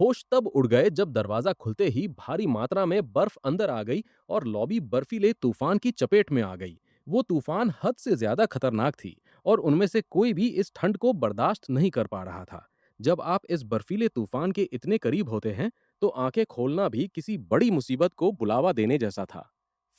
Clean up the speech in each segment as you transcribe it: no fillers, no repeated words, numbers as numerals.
होश तब उड़ गए जब दरवाजा खुलते ही भारी मात्रा में बर्फ अंदर आ गई और लॉबी बर्फीले तूफान की चपेट में आ गई। वो तूफान हद से ज्यादा खतरनाक थी और उनमें से कोई भी इस ठंड को बर्दाश्त नहीं कर पा रहा था। जब आप इस बर्फीले तूफान के इतने करीब होते हैं तो आंखें खोलना भी किसी बड़ी मुसीबत को बुलावा देने जैसा था।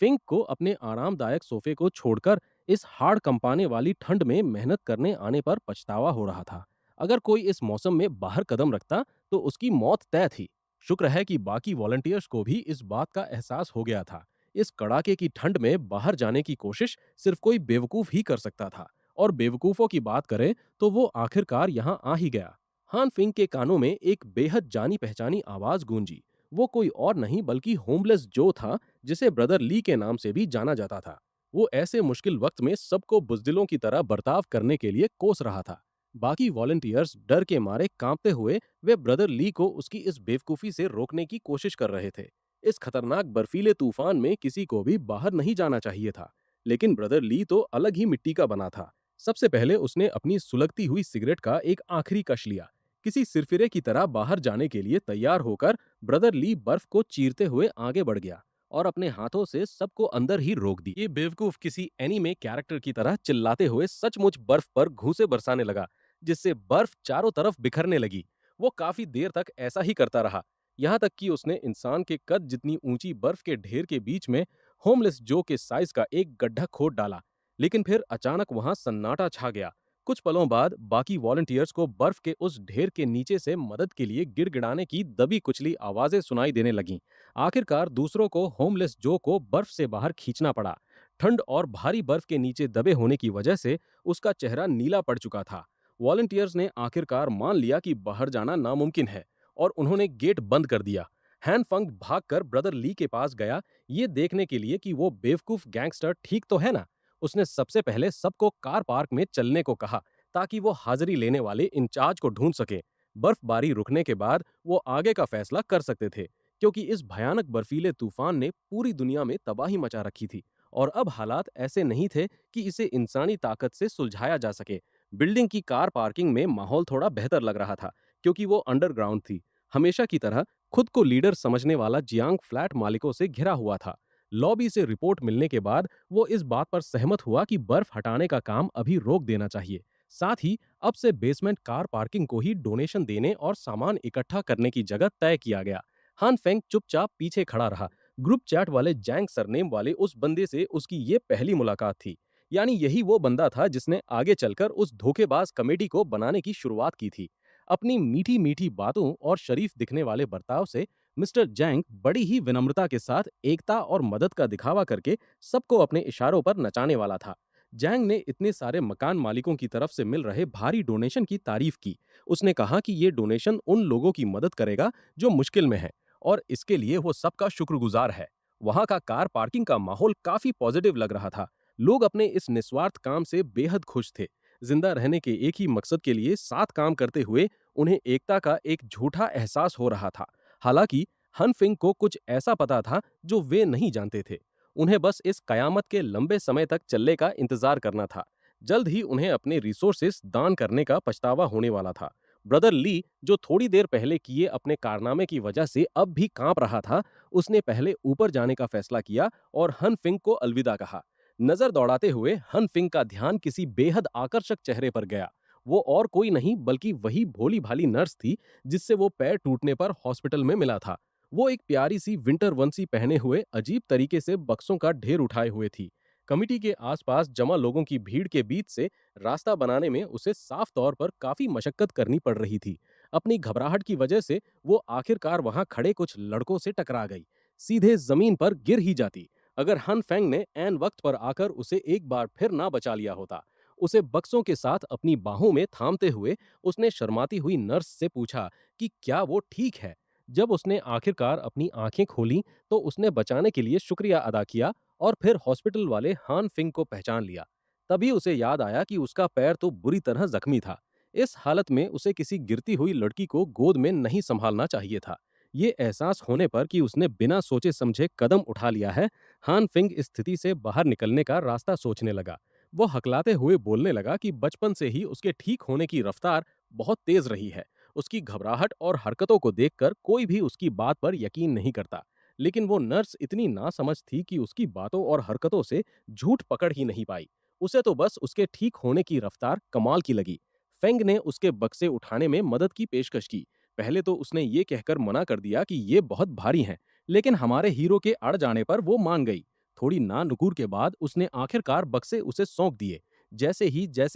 फिंक को अपने आरामदायक सोफे को छोड़कर इस हाड़ कंपाने वाली ठंड में मेहनत करने आने पर पछतावा हो रहा था। अगर कोई इस मौसम में बाहर कदम रखता तो उसकी मौत तय थी। शुक्र है कि बाकी वॉलंटियर्स को भी इस बात का एहसास हो गया था। इस कड़ाके की ठंड में बाहर जाने की कोशिश सिर्फ कोई बेवकूफ ही कर सकता था, और बेवकूफों की बात करें तो वो आखिरकार यहाँ आ ही गया। हान फिंग के कानों में एक बेहद जानी पहचानी आवाज गूंजी। वो कोई और नहीं बल्कि होमलेस जो था, जिसे ब्रदर ली के नाम से भी जाना जाता था। वो ऐसे मुश्किल वक्त में सबको बुजदिलों की तरह बर्ताव करने के लिए कोस रहा था। बाकी वॉलंटियर्स डर के मारे कांपते हुए वे ब्रदर ली को उसकी इस बेवकूफी से रोकने की कोशिश कर रहे थे। इस खतरनाक बर्फीले तूफान में किसी को भी बाहर नहीं जाना चाहिए था, लेकिन ब्रदर ली तो अलग ही मिट्टी का बना था। सबसे पहले उसने अपनी सुलगती हुई सिगरेट का एक आखिरी कश लिया। किसी सिरफिरे की तरह बाहर जाने के लिए तैयार होकर ब्रदर ली बर्फ को चीरते हुए आगे बढ़ गया और अपने हाथों से सबको अंदर ही रोक दी। ये बेवकूफ किसी एनीमे कैरेक्टर की तरह चिल्लाते हुए सचमुच बर्फ पर घूंसे बरसाने लगा, जिससे बर्फ चारों तरफ बिखरने लगी। वो काफी देर तक ऐसा ही करता रहा, यहाँ तक कि उसने इंसान के कद जितनी ऊंची बर्फ के ढेर के बीच में होमलेस जो के साइज का एक गड्ढा खोद डाला। लेकिन फिर अचानक वहां सन्नाटा छा गया। कुछ पलों बाद बाकी वॉलंटियर्स को बर्फ के उस ढेर के नीचे से मदद के लिए गिड़गिड़ाने की दबी कुचली आवाजें सुनाई देने लगीं। आखिरकार दूसरों को होमलेस जो को बर्फ से बाहर खींचना पड़ा। ठंड और भारी बर्फ के नीचे दबे होने की वजह से उसका चेहरा नीला पड़ चुका था। वॉलंटियर्स ने आखिरकार मान लिया कि बाहर जाना नामुमकिन है और उन्होंने गेट बंद कर दिया। हैन फंग भागकर ब्रदर ली के पास गया, ये देखने के लिए कि वो बेवकूफ गैंगस्टर ठीक तो है ना। उसने सबसे पहले सबको कार पार्क में चलने को कहा ताकि वो हाजिरी लेने वाले इंचार्ज को ढूंढ सके। बर्फबारी रुकने के बाद वो आगे का फैसला कर सकते थे, क्योंकि इस भयानक बर्फीले तूफान ने पूरी दुनिया में तबाही मचा रखी थी और अब हालात ऐसे नहीं थे कि इसे इंसानी ताकत से सुलझाया जा सके। बिल्डिंग की कार पार्किंग में माहौल थोड़ा बेहतर लग रहा था, क्योंकि वो अंडरग्राउंड थी। हमेशा की तरह खुद को लीडर समझने वाला जियांग फ्लैट मालिकों से घिरा हुआ था। लॉबी से रिपोर्ट मिलने के बाद वो इस बात पर सहमत हुआ कि बर्फ हटाने का काम अभी रोक देना चाहिए। साथ ही अब से बेसमेंट कार पार्किंग को ही डोनेशन देने और सामान इकट्ठा करने की जगह तय किया गया। हान फेंग चुपचाप पीछे खड़ा रहा। ग्रुप चैट वाले जैंग सरनेम वाले उस बंदे से उसकी ये पहली मुलाकात थी। यानी यही वो बंदा था जिसने आगे चलकर उस धोखेबाज कमेटी को बनाने की शुरुआत की थी। अपनी मीठी मीठी बातों और शरीफ दिखने वाले बर्ताव से मिस्टर जैंग बड़ी ही विनम्रता के साथ एकता और मदद का दिखावा करके सबको अपने इशारों पर नचाने वाला था। जैंग ने इतने सारे मकान मालिकों की तरफ से मिल रहे भारी डोनेशन की तारीफ की। उसने कहा कि ये डोनेशन उन लोगों की मदद करेगा जो मुश्किल में हैं, और इसके लिए वो सबका शुक्रगुजार है। वहां का कार पार्किंग का माहौल काफी पॉजिटिव लग रहा था। लोग अपने इस निस्वार्थ काम से बेहद खुश थे। जिंदा रहने के एक ही मकसद के लिए साथ काम करते हुए उन्हें एकता का एक झूठा एहसास हो रहा था। हालांकि हनफिंग को कुछ ऐसा पता था जो वे नहीं जानते थे। उन्हें बस इस कयामत के लंबे समय तक चलने का इंतजार करना था। जल्द ही उन्हें अपने रिसोर्सेस दान करने का पछतावा होने वाला था। ब्रदर ली, जो थोड़ी देर पहले किए अपने कारनामे की वजह से अब भी कांप रहा था, उसने पहले ऊपर जाने का फैसला किया और हनफिंग को अलविदा कहा। नजर दौड़ाते हुए हनफिंग का ध्यान किसी बेहद आकर्षक चेहरे पर गया। वो और कोई नहीं बल्कि वही भोली भाली नर्स थी जिससे वो पैर टूटने पर हॉस्पिटल में मिला था। वो एक प्यारी सी विंटर वंसी पहने हुए अजीब तरीके से बक्सों का ढेर उठाए हुए थी। कमिटी के आसपास जमा लोगों की भीड़ के बीच से रास्ता बनाने में उसे साफ तौर पर काफी मशक्कत करनी पड़ रही थी। अपनी घबराहट की वजह से वो आखिरकार वहां खड़े कुछ लड़कों से टकरा गई। सीधे जमीन पर गिर ही जाती अगर हन फेंग ने ऐन वक्त पर आकर उसे एक बार फिर ना बचा लिया होता। उसे बक्सों के साथ अपनी बाहों में थामते हुए उसने शर्माती हुई नर्स से पूछा कि क्या वो ठीक है। जब उसने आखिरकार अपनी आंखें खोलीं तो उसने बचाने के लिए शुक्रिया अदा किया और फिर हॉस्पिटल वाले हान फिंग को पहचान लिया। तभी उसे याद आया कि उसका पैर तो बुरी तरह जख्मी था। इस हालत में उसे किसी गिरती हुई लड़की को गोद में नहीं संभालना चाहिए था। ये एहसास होने पर कि उसने बिना सोचे समझे कदम उठा लिया है, हान फिंग इस स्थिति से बाहर निकलने का रास्ता सोचने लगा। वो हकलाते हुए बोलने लगा कि बचपन से ही उसके ठीक होने की रफ्तार बहुत तेज रही है। उसकी घबराहट और हरकतों को देखकर कोई भी उसकी बात पर यकीन नहीं करता। लेकिन वो नर्स इतनी नासमझ थी कि उसकी बातों और हरकतों से झूठ पकड़ ही नहीं पाई। उसे तो बस उसके ठीक होने की रफ्तार कमाल की लगी। फेंग ने उसके बक्से उठाने में मदद की पेशकश की। पहले तो उसने ये कहकर मना कर दिया कि ये बहुत भारी हैं, लेकिन हमारे हीरो के अड़ जाने पर वो मान गई। थोड़ी नानुकुर के बाद उसने आखिरकार बक्से उसे सौंप दिए। जैसे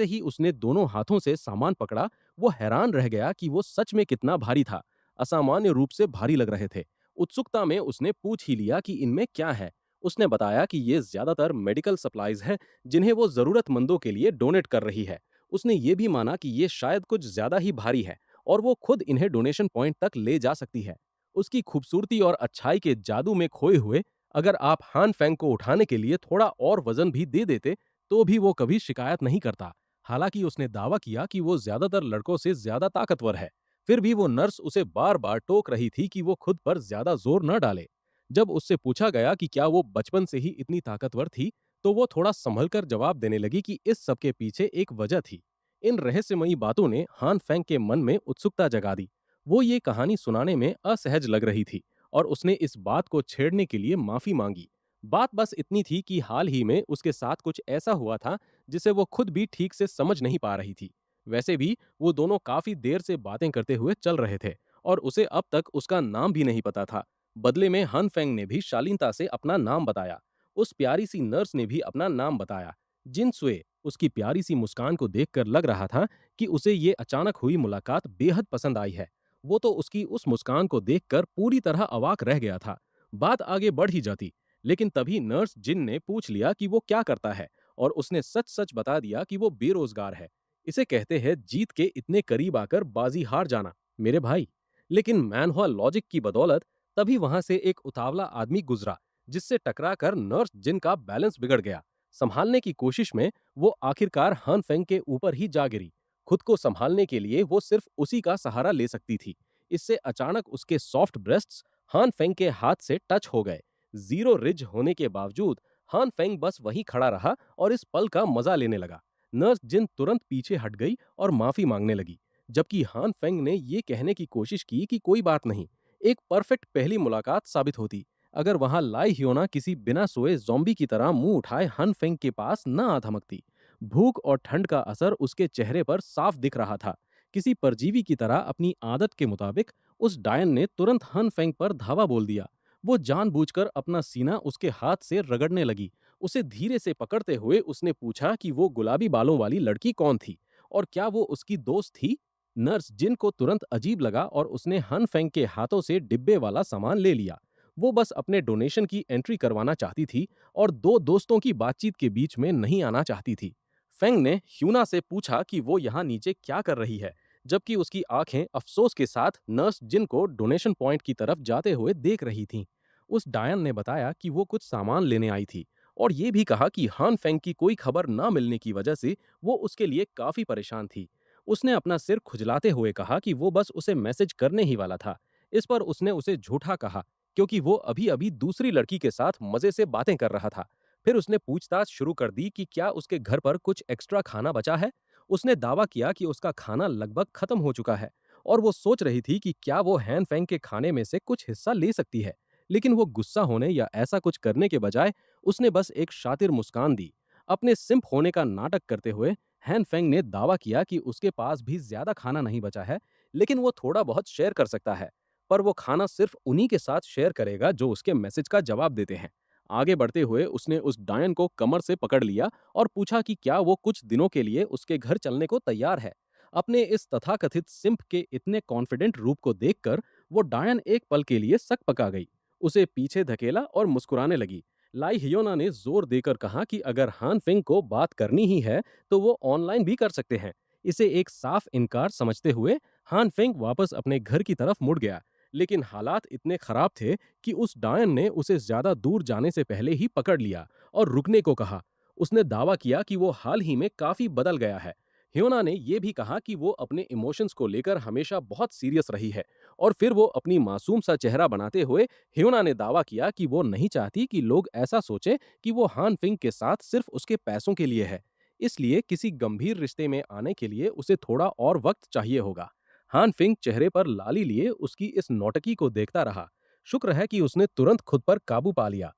ही उसने दोनों हाथों से सामान पकड़ा, वो हैरान रह गया कि वो सच में कितना भारी था। असामान्य रूप से भारी लग रहे थे। उत्सुकता में उसने पूछ ही लिया कि इनमें क्या है। उसने बताया कि ये ज्यादातर मेडिकल सप्लाईज हैं, जिन्हें वो जरूरतमंदों के लिए डोनेट कर रही है। उसने ये भी माना कि ये शायद कुछ ज्यादा ही भारी है और वो खुद इन्हें डोनेशन पॉइंट तक ले जा सकती है। उसकी खूबसूरती और अच्छाई के जादू में खोए हुए, अगर आप हान फेंग को उठाने के लिए थोड़ा और वजन भी दे देते, तो भी वो कभी शिकायत नहीं करता। हालांकि उसने दावा किया कि वो ज्यादातर लड़कों से ज्यादा ताकतवर है। फिर भी वो नर्स उसे बार बार टोक रही थी कि वो खुद पर ज्यादा जोर न डाले। जब उससे पूछा गया कि क्या वो बचपन से ही इतनी ताकतवर थी, तो वो थोड़ा संभलकर जवाब देने लगी कि इस सब के पीछे एक वजह थी। इन रहस्यमयी बातों ने हान फेंग के मन में उत्सुकता जगा दी। वो ये कहानी सुनाने में असहज लग रही थी और उसने इस बात को छेड़ने के लिए माफी मांगी। बात बस इतनी थी कि हाल ही में उसके साथ कुछ ऐसा हुआ था जिसे वो खुद भी ठीक से समझ नहीं पा रही थी। वैसे भी वो दोनों काफी देर से बातें करते हुए चल रहे थे और उसे अब तक उसका नाम भी नहीं पता था। बदले में हन फेंग ने भी शालीनता से अपना नाम बताया। उस प्यारी सी नर्स ने भी अपना नाम बताया, जिन सुए। उसकी प्यारी सी मुस्कान को देखकर लग रहा था कि उसे ये अचानक हुई मुलाकात बेहद पसंद आई है। वो तो उसकी उस मुस्कान को देखकर पूरी तरह अवाक रह गया था। बात आगे बढ़ ही जाती, लेकिन तभी नर्स जिन ने पूछ लिया कि वो क्या करता है, और उसने सच सच बता दिया कि वो बेरोजगार है। इसे कहते हैं जीत के इतने करीब आकर बाजी हार जाना, मेरे भाई। लेकिन मैनहुआ लॉजिक की बदौलत तभी वहां से एक उतावला आदमी गुजरा, जिससे टकराकर नर्स जिन का बैलेंस बिगड़ गया। संभालने की कोशिश में वो आखिरकार हान फेंग के ऊपर ही जा गिरी। खुद को संभालने के लिए वो सिर्फ उसी का सहारा ले सकती थी। इससे अचानक उसके सॉफ्ट ब्रेस्ट्स हान फेंग के हाथ से टच हो गए। जीरो रिज होने के बावजूद हान फेंग बस वहीं खड़ा रहा और इस पल का मजा लेने लगा। नर्स जिन तुरंत पीछे हट गई और माफी मांगने लगी, जबकि हान फेंग ने ये कहने की कोशिश की कि कोई बात नहीं, एक परफेक्ट पहली मुलाकात साबित होती अगर वहां लाई हियोना किसी बिना सोए ज़ॉम्बी की तरह मुंह उठाए हन फेंग के पास न आ धमकती। भूख और ठंड का असर उसके चेहरे पर साफ दिख रहा था। किसी परजीवी की तरह अपनी आदत के मुताबिक उस डायन ने तुरंत हन फेंग पर धावा बोल दिया। वो जानबूझकर अपना सीना उसके हाथ से रगड़ने लगी। उसे धीरे से पकड़ते हुए उसने पूछा कि वो गुलाबी बालों वाली लड़की कौन थी और क्या वो उसकी दोस्त थी। नर्स जिन को तुरंत अजीब लगा और उसने हन फेंग के हाथों से डिब्बे वाला सामान ले लिया। वो बस अपने डोनेशन की एंट्री करवाना चाहती थी और दो दोस्तों की बातचीत के बीच में नहीं आना चाहती थी। फेंग ने ह्यूना से पूछा कि वो यहाँ नीचे क्या कर रही है, जबकि उसकी आंखें अफसोस के साथ नर्स जिन को डोनेशन पॉइंट की तरफ जाते हुए देख रही थीं। उस डायन ने बताया कि वो कुछ सामान लेने आई थी और ये भी कहा कि हान फेंग की कोई खबर ना मिलने की वजह से वो उसके लिए काफी परेशान थी। उसने अपना सिर खुजलाते हुए कहा कि वो बस उसे मैसेज करने ही वाला था। इस पर उसने उसे झूठा कहा, क्योंकि वो अभी अभी दूसरी लड़की के साथ मजे से बातें कर रहा था। फिर उसने पूछताछ शुरू कर दी कि क्या उसके घर पर कुछ एक्स्ट्रा खाना बचा है। उसने दावा किया कि उसका खाना लगभग खत्म हो चुका है और वो सोच रही थी कि क्या वो हैन फेंग के खाने में से कुछ हिस्सा ले सकती है। लेकिन वो गुस्सा होने या ऐसा कुछ करने के बजाय उसने बस एक शातिर मुस्कान दी। अपने सिंप होने का नाटक करते हुए हैन फेंग ने दावा किया कि उसके पास भी ज्यादा खाना नहीं बचा है, लेकिन वो थोड़ा बहुत शेयर कर सकता है। पर वो खाना सिर्फ उन्हीं के साथ शेयर करेगा जो उसके मैसेज का जवाब देते हैं। आगे बढ़ते हुए उसने उस डायन को कमर से पकड़ लिया और पूछा कि क्या वो कुछ दिनों के लिए उसके घर चलने को तैयार है। अपने इस तथाकथित सिंप के इतने कॉन्फिडेंट रूप को देखकर वो डायन एक पल के लिए सक पका गई। उसे पीछे धकेला और मुस्कुराने लगी। लाई हियोना ने जोर देकर कहा कि अगर हान फिंग को बात करनी ही है तो वो ऑनलाइन भी कर सकते हैं। इसे एक साफ इनकार समझते हुए हान फिंग वापस अपने घर की तरफ मुड़ गया। लेकिन हालात इतने खराब थे कि उस डायन ने उसे ज्यादा दूर जाने से पहले ही पकड़ लिया और रुकने को कहा। उसने दावा किया कि वो हाल ही में काफी बदल गया है। ह्योना ने यह भी कहा कि वो अपने इमोशंस को लेकर हमेशा बहुत सीरियस रही है। और फिर वो अपनी मासूम सा चेहरा बनाते हुए ह्योना ने दावा किया कि वो नहीं चाहती कि लोग ऐसा सोचें कि वो हान फिंग के साथ सिर्फ उसके पैसों के लिए है। इसलिए किसी गंभीर रिश्ते में आने के लिए उसे थोड़ा और वक्त चाहिए होगा। हान फिंग चेहरे पर लाली लिए उसकी इस नौटंकी को देखता रहा। शुक्र है कि उसने तुरंत खुद पर काबू पा लिया।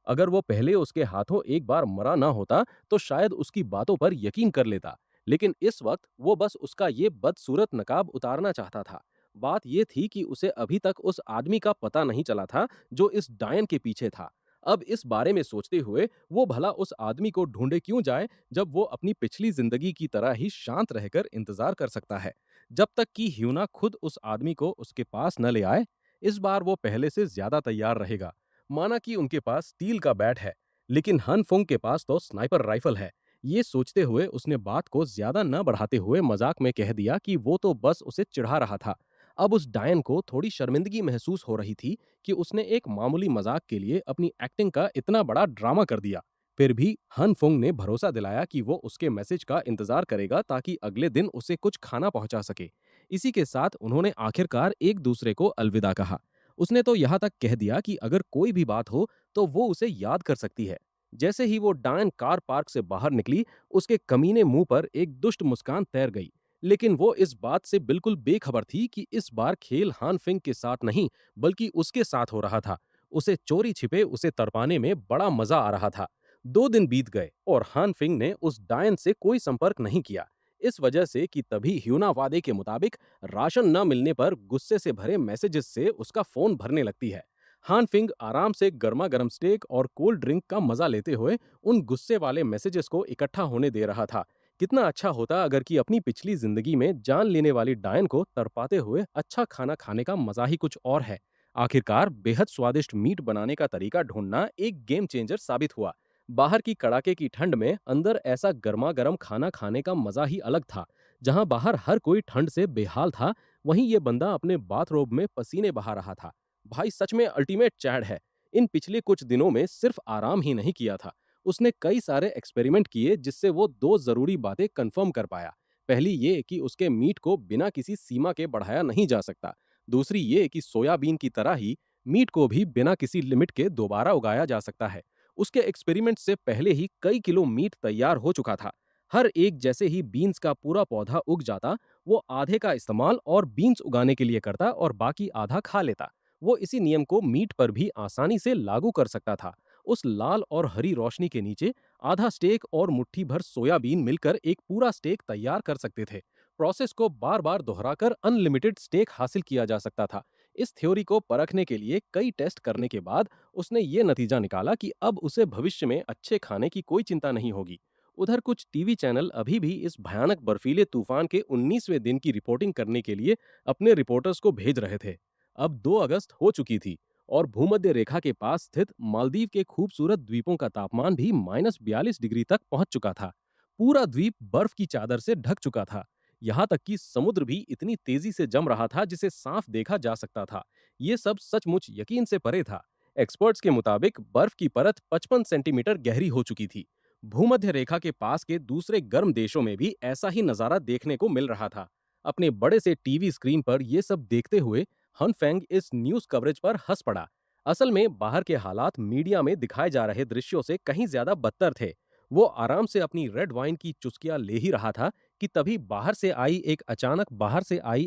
अगर वो पहले उसके हाथों एक बार मरा ना होता तो शायद उसकी बातों पर यकीन कर लेता। लेकिन इस वक्त वो बस उसका ये बदसूरत नकाब उतारना चाहता था। बात ये थी कि उसे अभी तक उस आदमी का पता नहीं चला था जो इस डायन के पीछे था। अब इस बारे में सोचते हुए वो भला उस आदमी को ढूंढे क्यों जाए, जब वो अपनी पिछली जिंदगी की तरह ही शांत रहकर इंतजार कर सकता है, जब तक कि ह्यूना खुद उस आदमी को उसके पास न ले आए। इस बार वो पहले से ज्यादा तैयार रहेगा। माना कि उनके पास स्टील का बैट है, लेकिन हन फुंग के पास तो स्नाइपर राइफल है। ये सोचते हुए उसने बात को ज्यादा न बढ़ाते हुए मजाक में कह दिया कि वो तो बस उसे चिढ़ा रहा था। अब उस डायन को थोड़ी शर्मिंदगी महसूस हो रही थी कि उसने एक मामूली मजाक के लिए अपनी एक्टिंग का इतना बड़ा ड्रामा कर दिया। फिर भी हन फुंग ने भरोसा दिलाया कि वो उसके मैसेज का इंतजार करेगा ताकि अगले दिन उसे कुछ खाना पहुंचा सके। इसी के साथ उन्होंने आखिरकार एक दूसरे को अलविदा कहा। उसने तो यहाँ तक कह दिया कि अगर कोई भी बात हो तो वो उसे याद कर सकती है। जैसे ही वो डायन कार पार्क से बाहर निकली, उसके कमीने मुंह पर एक दुष्ट मुस्कान तैर गई। लेकिन वो इस बात से बिल्कुल बेखबर थी कि इस बार खेल हान फिंग के साथ नहीं, बल्कि उसके साथ हो रहा था। उसे चोरी छिपे उसे तड़पाने में बड़ा मजा आ रहा था। 2 दिन बीत गए और हान फिंग ने उस डायन से कोई संपर्क नहीं किया। इस वजह से कि तभी ह्यूना वादे के मुताबिक राशन न मिलने पर गुस्से से भरे मैसेजेस से उसका फोन भरने लगती है। हान फिंग आराम से गर्मा गर्म स्टेक और कोल्ड ड्रिंक का मजा लेते हुए उन गुस्से वाले मैसेजेस को इकट्ठा होने दे रहा था। कितना अच्छा होता अगर कि अपनी पिछली जिंदगी में जान लेने वाली डायन को तड़पाते हुए अच्छा खाना खाने का मजा ही कुछ और है। आखिरकार बेहद स्वादिष्ट मीट बनाने का तरीका ढूंढना एक गेम चेंजर साबित हुआ। बाहर की कड़ाके की ठंड में अंदर ऐसा गर्मा गर्म खाना खाने का मजा ही अलग था। जहां बाहर हर कोई ठंड से बेहाल था, वहीं ये बंदा अपने बाथरोब में पसीने बहा रहा था। भाई सच में अल्टीमेट चैड है। इन पिछले कुछ दिनों में सिर्फ आराम ही नहीं किया था, उसने कई सारे एक्सपेरिमेंट किए जिससे वो दो जरूरी बातें कंफर्म कर पाया। पहली ये कि उसके मीट को बिना किसी सीमा के बढ़ाया नहीं जा सकता। दूसरी ये कि सोयाबीन की तरह ही मीट को भी बिना किसी लिमिट के दोबारा उगाया जा सकता है। उसके एक्सपेरिमेंट से पहले ही कई किलो मीट तैयार हो चुका था। हर एक जैसे ही बीन्स का पूरा पौधा उग जाता, वो आधे का इस्तेमाल और बीन्स उगाने के लिए करता और बाकी आधा खा लेता। वो इसी नियम को मीट पर भी आसानी से लागू कर सकता था। उस लाल और हरी रोशनी के नीचे आधा स्टेक और मुट्ठी भर सोयाबीन मिलकर एक पूरा स्टेक तैयार कर सकते थे। प्रोसेस को बार बार दोहराकर अनलिमिटेड स्टेक हासिल किया जा सकता था। इस थ्योरी को परखने के लिए कई टेस्ट करने के बाद उसने ये नतीजा निकाला कि अब उसे भविष्य में अच्छे खाने की कोई चिंता नहीं होगी। उधर कुछ टीवी चैनल अभी भी इस भयानक बर्फीले तूफान के 19वें दिन की रिपोर्टिंग करने के लिए अपने रिपोर्टर्स को भेज रहे थे। अब 2 अगस्त हो चुकी थी और भूमध्य रेखा के पास स्थित मालदीव के खूबसूरत द्वीपों का तापमान भी -42 डिग्री तक पहुंच चुका था। पूरा द्वीप बर्फ की चादर से ढक चुका था। यहाँ तक कि समुद्र भी इतनी तेजी से जम रहा था जिसे साफ देखा जा सकता था। ये सब सचमुच यकीन से परे था। एक्सपर्ट्स के मुताबिक बर्फ की परत 55 सेंटीमीटर गहरी हो चुकी थी। भूमध्य रेखा के पास के दूसरे गर्म देशों में भी ऐसा ही नजारा देखने को मिल रहा था। अपने बड़े से टीवी स्क्रीन पर ये सब देखते हुए हनफेंग इस न्यूज कवरेज पर हंस पड़ा। असल में बाहर के हालात मीडिया में दिखाए जा रहे दृश्यों से कहीं ज्यादा बदतर थे। वो आराम से अपनी रेड वाइन की चुस्कियां ले ही रहा था कि तभी बाहर से आई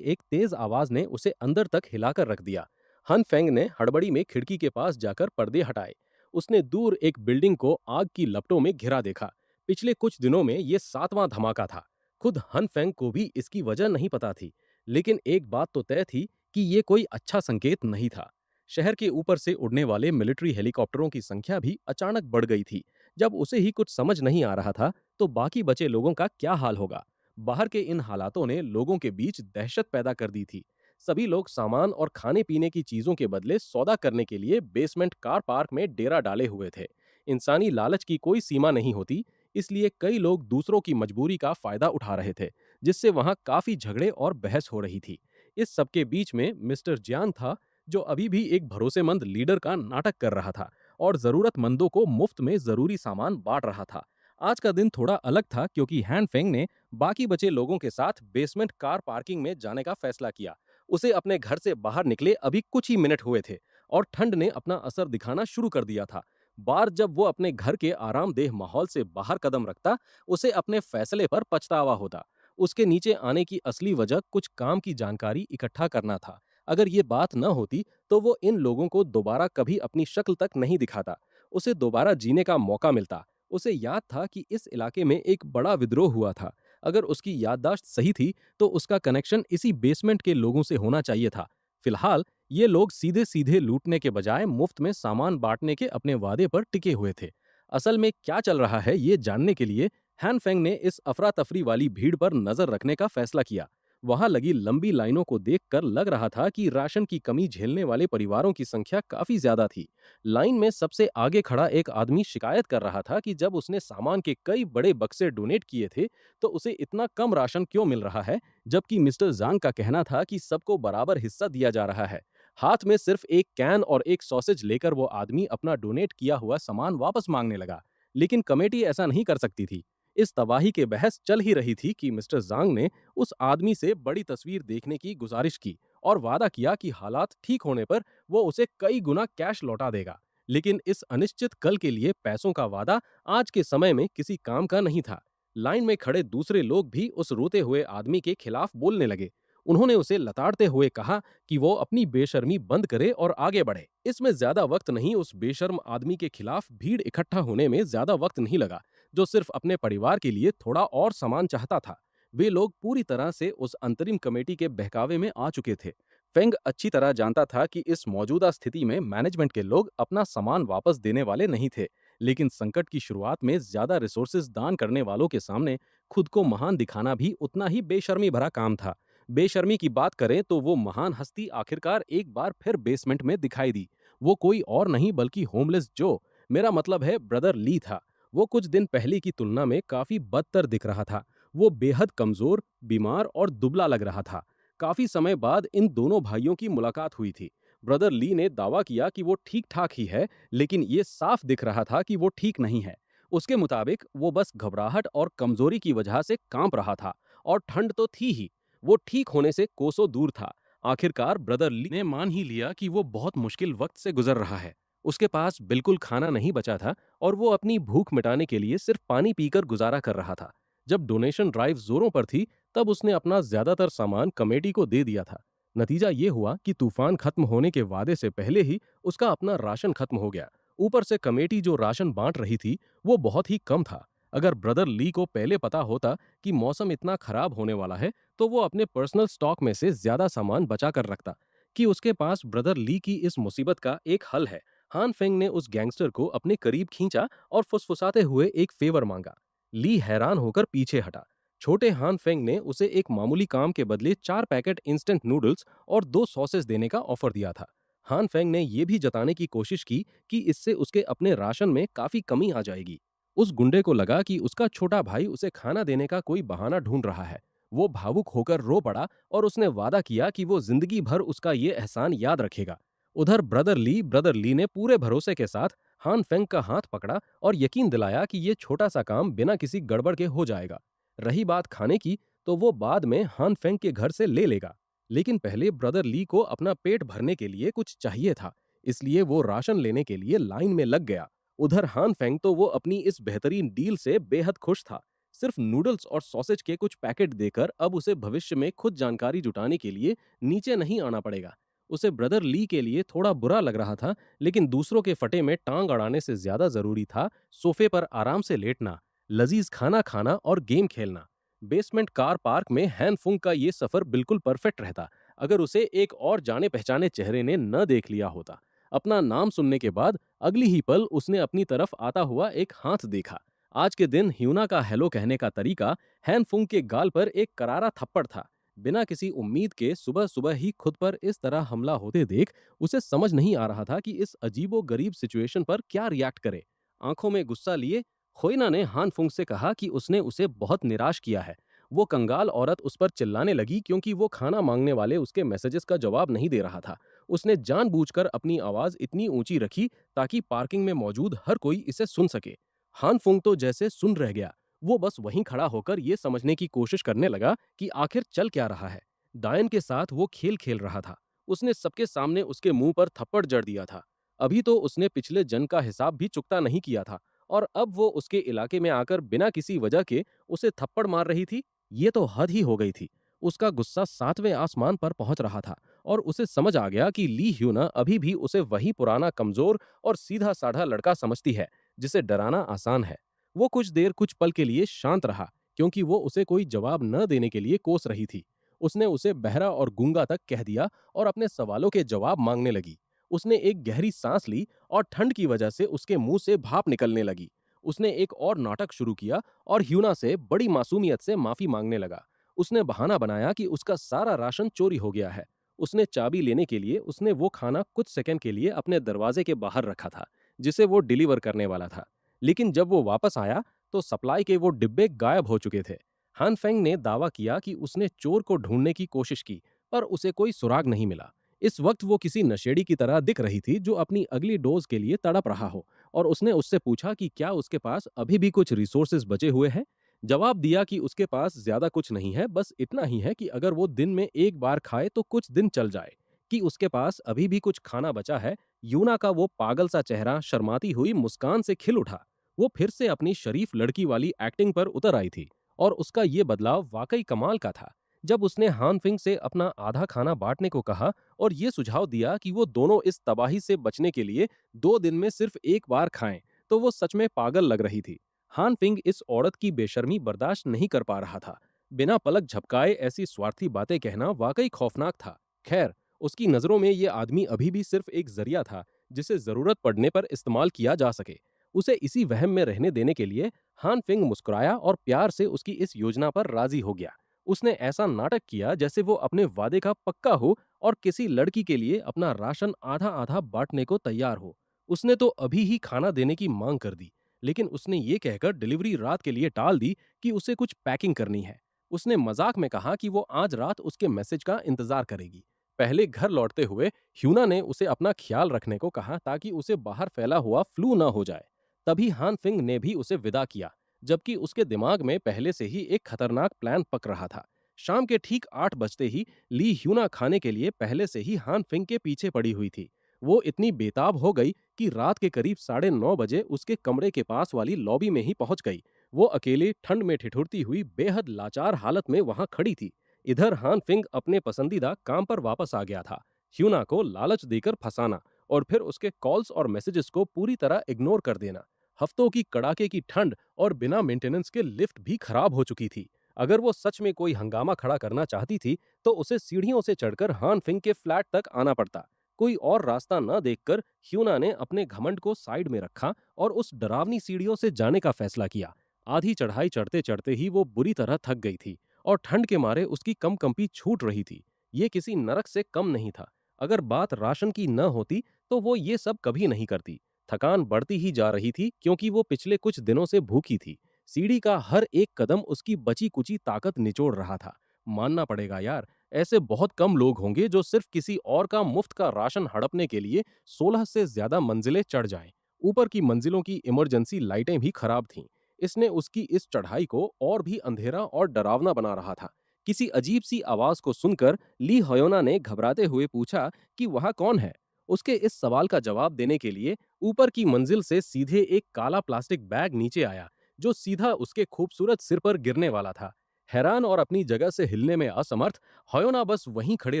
एक तेज आवाज ने उसे अंदर तक हिलाकर रख दिया। हनफेंग ने हड़बड़ी में खिड़की के पास जाकर पर्दे हटाए। उसने दूर एक बिल्डिंग को आग की लपटों में घिरा देखा। पिछले कुछ दिनों में ये 7वां धमाका था। खुद हनफेंग को भी इसकी वजह नहीं पता थी। लेकिन एक बात तो तय थी कि ये कोई अच्छा संकेत नहीं था। शहर के ऊपर से उड़ने वाले मिलिट्री हेलीकॉप्टरों की संख्या भी अचानक बढ़ गई थी। जब उसे ही कुछ समझ नहीं आ रहा था तो बाकी बचे लोगों का क्या हाल होगा। बाहर के इन हालातों ने लोगों के बीच दहशत पैदा कर दी थी। सभी लोग सामान और खाने पीने की चीजों के बदले सौदा करने के लिए बेसमेंट कार पार्क में डेरा डाले हुए थे। इंसानी लालच की कोई सीमा नहीं होती, इसलिए कई लोग दूसरों की मजबूरी का फायदा उठा रहे थे, जिससे वहां काफी झगड़े और बहस हो रही थी। इस सबके बीच में मिस्टर जियान था, जो अभी भी एक भरोसेमंद लीडर का नाटक कर रहा था और जरूरतमंदों को मुफ्त में जरूरी सामान बांट रहा था। आज का दिन थोड़ा अलग था क्योंकि हैन फेंग ने बाकी बचे लोगों के साथ बेसमेंट कार पार्किंग में जाने का फैसला किया। उसे अपने घर से बाहर निकले अभी कुछ ही मिनट हुए थे और ठंड ने अपना असर दिखाना शुरू कर दिया था। बार जब वो अपने घर के आरामदेह माहौल से बाहर कदम रखता, उसे अपने फैसले पर पछतावा होता। उसके नीचे आने की असली वजह कुछ काम की जानकारी इकट्ठा करना था। अगर ये बात न होती तो वो इन लोगों को दोबारा कभी अपनी शक्ल तक नहीं दिखाता। उसे दोबारा जीने का मौका मिलता। उसे याद था कि इस इलाके में एक बड़ा विद्रोह हुआ था। अगर उसकी याददाश्त सही थी तो उसका कनेक्शन इसी बेसमेंट के लोगों से होना चाहिए था। फिलहाल ये लोग सीधे सीधे लूटने के बजाय मुफ्त में सामान बांटने के अपने वादे पर टिके हुए थे। असल में क्या चल रहा है ये जानने के लिए हैन फेंग ने इस अफरा तफरी वाली भीड़ पर नजर रखने का फैसला किया। वहां लगी लंबी लाइनों को देखकर लग रहा था कि राशन की कमी झेलने वाले परिवारों की संख्या काफी ज्यादा थी। लाइन में सबसे आगे खड़ा एक आदमी शिकायत कर रहा था कि जब उसने सामान के कई बड़े बक्से डोनेट किए थे तो उसे इतना कम राशन क्यों मिल रहा है, जबकि मिस्टर जांग का कहना था कि सबको बराबर हिस्सा दिया जा रहा है। हाथ में सिर्फ एक कैन और एक सॉसेज लेकर वो आदमी अपना डोनेट किया हुआ सामान वापस मांगने लगा। लेकिन कमेटी ऐसा नहीं कर सकती थी। इस तबाही के बहस चल ही रही थी कि मिस्टर जांग ने उस आदमी से बड़ी तस्वीर देखने की गुजारिश की और वादा किया कि हालात ठीक होने पर वो उसे कई गुना कैश लौटा देगा। लेकिन इस अनिश्चित कल के लिए पैसों का वादा आज के समय में किसी काम का नहीं था। लाइन में खड़े दूसरे लोग भी उस रोते हुए आदमी के खिलाफ बोलने लगे। उन्होंने उसे लताड़ते हुए कहा कि वो अपनी बेशर्मी बंद करे और आगे बढ़े। इसमें ज्यादा वक्त नहीं, उस बेशर्म आदमी के खिलाफ भीड़ इकट्ठा होने में ज्यादा वक्त नहीं लगा, जो सिर्फ अपने परिवार के लिए थोड़ा और सामान चाहता था। वे लोग पूरी तरह से उस अंतरिम कमेटी के बहकावे में आ चुके थे। फेंग अच्छी तरह जानता था कि इस मौजूदा स्थिति में मैनेजमेंट के लोग अपना सामान वापस देने वाले नहीं थे। लेकिन संकट की शुरुआत में ज्यादा रिसोर्सेज दान करने वालों के सामने खुद को महान दिखाना भी उतना ही बेशर्मी भरा काम था। बेशर्मी की बात करें तो वो महान हस्ती आखिरकार एक बार फिर बेसमेंट में दिखाई दी। वो कोई और नहीं बल्कि होमलेस जो, मेरा मतलब है ब्रदर ली था। वो कुछ दिन पहले की तुलना में काफी बदतर दिख रहा था। वो बेहद कमजोर, बीमार और दुबला लग रहा था। काफी समय बाद इन दोनों भाइयों की मुलाकात हुई थी। ब्रदर ली ने दावा किया कि वो ठीक ठाक ही है, लेकिन ये साफ दिख रहा था कि वो ठीक नहीं है। उसके मुताबिक वो बस घबराहट और कमजोरी की वजह से कांप रहा था, और ठंड तो थी ही। वो ठीक होने से कोसों दूर था। आखिरकार ब्रदर ली ने मान ही लिया कि वो बहुत मुश्किल वक्त से गुजर रहा है। उसके पास बिल्कुल खाना नहीं बचा था और वो अपनी भूख मिटाने के लिए सिर्फ पानी पीकर गुजारा कर रहा था। जब डोनेशन ड्राइव जोरों पर थी तब उसने अपना ज्यादातर सामान कमेटी को दे दिया था। नतीजा ये हुआ कि तूफान खत्म होने के वादे से पहले ही उसका अपना राशन खत्म हो गया। ऊपर से कमेटी जो राशन बांट रही थी वो बहुत ही कम था। अगर ब्रदर ली को पहले पता होता कि मौसम इतना खराब होने वाला है तो वो अपने पर्सनल स्टॉक में से ज्यादा सामान बचा कर रखता। कि उसके पास ब्रदर ली की इस मुसीबत का एक हल है। हान फेंग ने उस गैंगस्टर को अपने करीब खींचा और फुसफुसाते हुए एक फेवर मांगा। ली हैरान होकर पीछे हटा। छोटे हान फेंग ने उसे एक मामूली काम के बदले 4 पैकेट इंस्टेंट नूडल्स और 2 सॉसेस देने का ऑफर दिया था। हान फेंग ने यह भी जताने की कोशिश की कि इससे उसके अपने राशन में काफी कमी आ जाएगी। उस गुंडे को लगा कि उसका छोटा भाई उसे खाना देने का कोई बहाना ढूंढ रहा है। वो भावुक होकर रो पड़ा और उसने वादा किया कि वो जिंदगी भर उसका ये एहसान याद रखेगा। उधर ब्रदर ली ने पूरे भरोसे के साथ हान फेंग का हाथ पकड़ा और यकीन दिलाया कि ये छोटा सा काम बिना किसी गड़बड़ के हो जाएगा। रही बात खाने की, तो वो बाद में हान फेंग के घर से ले लेगा। लेकिन पहले ब्रदर ली को अपना पेट भरने के लिए कुछ चाहिए था, इसलिए वो राशन लेने के लिए लाइन में लग गया। उधर हान फेंग तो वो अपनी इस बेहतरीन डील से बेहद खुश था। सिर्फ नूडल्स और सॉसेज के कुछ पैकेट देकर अब उसे भविष्य में खुद जानकारी जुटाने के लिए नीचे नहीं आना पड़ेगा। उसे ब्रदर ली के लिए थोड़ा बुरा लग रहा था, लेकिन दूसरों के फटे में टांग अड़ाने से ज्यादा जरूरी था सोफे पर आराम से लेटना, लजीज खाना खाना और गेम खेलना। बेसमेंट कार पार्क में हैन फुंग का ये सफर बिल्कुल परफेक्ट रहता, अगर उसे एक और जाने पहचाने चेहरे ने न देख लिया होता। अपना नाम सुनने के बाद अगली ही पल उसने अपनी तरफ आता हुआ एक हाथ देखा। आज के दिन ह्यूना का हेलो कहने का तरीका हैन फुंग के गाल पर एक करारा थप्पड़ था। बिना किसी उम्मीद के सुबह सुबह ही खुद पर इस तरह हमला होते देख उसे समझ नहीं आ रहा था कि इस अजीबो गरीब सिचुएशन पर क्या रिएक्ट करे। आंखों में गुस्सा लिए खोइना ने हान फुंग से कहा कि उसने उसे बहुत निराश किया है। वो कंगाल औरत उस पर चिल्लाने लगी क्योंकि वो खाना मांगने वाले उसके मैसेजेस का जवाब नहीं दे रहा था। उसने जानबूझकर अपनी आवाज इतनी ऊंची रखी ताकि पार्किंग में मौजूद हर कोई इसे सुन सके। हान फुंग तो जैसे सुन रह गया। वो बस वहीं खड़ा होकर यह समझने की कोशिश करने लगा कि आखिर चल क्या रहा है। डायन के साथ वो खेल खेल रहा था। उसने सबके सामने उसके मुंह पर थप्पड़ जड़ दिया था। अभी तो उसने पिछले जन का हिसाब भी चुकता नहीं किया था, और अब वो उसके इलाके में आकर बिना किसी वजह के उसे थप्पड़ मार रही थी। ये तो हद ही हो गई थी। उसका गुस्सा 7वें आसमान पर पहुंच रहा था और उसे समझ आ गया कि ली ह्यूना अभी भी उसे वही पुराना कमजोर और सीधा-साधा लड़का समझती है, जिसे डराना आसान है। वो कुछ पल के लिए शांत रहा, क्योंकि वो उसे कोई जवाब न देने के लिए कोस रही थी। उसने उसे बहरा और गूंगा तक कह दिया और अपने सवालों के जवाब मांगने लगी। उसने एक गहरी सांस ली और ठंड की वजह से उसके मुंह से भाप निकलने लगी। उसने एक और नाटक शुरू किया और ह्यूना से बड़ी मासूमियत से माफी मांगने लगा। उसने बहाना बनाया कि उसका सारा राशन चोरी हो गया है। उसने चाबी लेने के लिए उसने वो खाना कुछ सेकंड के लिए अपने दरवाजे के बाहर रखा था, जिसे वो डिलीवर करने वाला था। लेकिन जब वो वापस आया, तो सप्लाई के वो डिब्बे गायब हो चुके थे। हान फेंग ने दावा किया कि उसने चोर को ढूंढने की कोशिश की, पर उसे कोई सुराग नहीं मिला। इस वक्त वो किसी नशेड़ी की तरह दिख रही थी, जो अपनी अगली डोज के लिए तड़प रहा हो। और उसने उससे पूछा कि क्या उसके पास अभी भी कुछ रिसोर्सेज बचे हुए हैं। जवाब दिया कि उसके पास ज्यादा कुछ नहीं है, बस इतना ही है कि अगर वो दिन में एक बार खाए तो कुछ दिन चल जाए, कि उसके पास अभी भी कुछ खाना बचा है। यूना का वो पागल सा चेहरा शर्माती हुई मुस्कान से खिल उठा। वो फिर से अपनी शरीफ लड़की वाली एक्टिंग पर उतर आई थी, और उसका ये बदलाव वाकई कमाल का था। जब उसने हान फिंग से अपना आधा खाना बांटने को कहा और ये सुझाव दिया कि वो दोनों इस तबाही से बचने के लिए 2 दिन में सिर्फ एक बार खाएं, तो वो सच में पागल लग रही थी। हान फिंग इस औरत की बेशर्मी बर्दाश्त नहीं कर पा रहा था। बिना पलक झपकाए ऐसी स्वार्थी बातें कहना वाकई खौफनाक था। खैर, उसकी नजरों में ये आदमी अभी भी सिर्फ एक जरिया था, जिसे जरूरत पड़ने पर इस्तेमाल किया जा सके। उसे इसी वहम में रहने देने के लिए हान फिंग मुस्कुराया और प्यार से उसकी इस योजना पर राजी हो गया। उसने ऐसा नाटक किया जैसे वो अपने वादे का पक्का हो और किसी लड़की के लिए अपना राशन आधा आधा बांटने को तैयार हो। उसने तो अभी ही खाना देने की मांग कर दी, लेकिन उसने ये कहकर डिलीवरी रात के लिए टाल दी कि उसे कुछ पैकिंग करनी है। उसने मजाक में कहा कि वो आज रात उसके मैसेज का इंतजार करेगी। पहले घर लौटते हुए ह्यूना ने उसे अपना ख्याल रखने को कहा, ताकि उसे बाहर फैला हुआ फ्लू ना हो जाए। तभी हान फिंग ने भी उसे विदा किया, जबकि उसके दिमाग में पहले से ही एक खतरनाक प्लान पक रहा था। शाम के ठीक 8 बजते ही ली ह्यूना खाने के लिए पहले से ही हान फिंग के पीछे पड़ी हुई थी। वो इतनी बेताब हो गई कि रात के करीब 9:30 बजे उसके कमरे के पास वाली लॉबी में ही पहुंच गई। वो अकेले ठंड में ठिठुरती हुई बेहद लाचार हालत में वहां खड़ी थी। इधर हान फिंग अपने पसंदीदा काम पर वापस आ गया था, ह्यूना को लालच देकर फंसाना और फिर उसके कॉल्स और मैसेजेस को पूरी तरह इग्नोर कर देना। हफ्तों की कड़ाके की ठंड और बिना मेंटेनेंस के लिफ्ट भी खराब हो चुकी थी। अगर वो सच में कोई हंगामा खड़ा करना चाहती थी, तो उसे सीढ़ियों से चढ़कर हान फिंग के फ्लैट तक आना पड़ता। कोई और रास्ता न देखकर ह्यूना ने अपने घमंड को साइड में रखा और उस डरावनी सीढ़ियों से जाने का फैसला किया। आधी चढ़ाई चढ़ते चढ़ते ही वो बुरी तरह थक गई थी और ठंड के मारे उसकी कंपी छूट रही थी। ये किसी नरक से कम नहीं था। अगर बात राशन की न होती, तो वो ये सब कभी नहीं करती। थकान बढ़ती ही जा रही थी, क्योंकि वो पिछले कुछ दिनों से भूखी थी। सीढ़ी का हर एक कदम उसकी बची कुची ताकत निचोड़ रहा था। मानना पड़ेगा यार, ऐसे बहुत कम लोग होंगे जो सिर्फ किसी और का मुफ्त का राशन हड़पने के लिए 16 से ज्यादा मंजिलें चढ़ जाएं। ऊपर की मंजिलों की इमरजेंसी लाइटें भी खराब थीं। इसने उसकी इस चढ़ाई को और भी अंधेरा और डरावना बना रहा था। किसी अजीब सी आवाज को सुनकर ली हयोना ने घबराते हुए पूछा कि वहां कौन है। उसके इस सवाल का जवाब देने के लिए ऊपर की मंजिल से सीधे एक काला प्लास्टिक बैग नीचे आया, जो सीधा उसके खूबसूरत सिर पर गिरने वाला था। हैरान और अपनी जगह से हिलने में असमर्थ, हयोना बस वहीं खड़े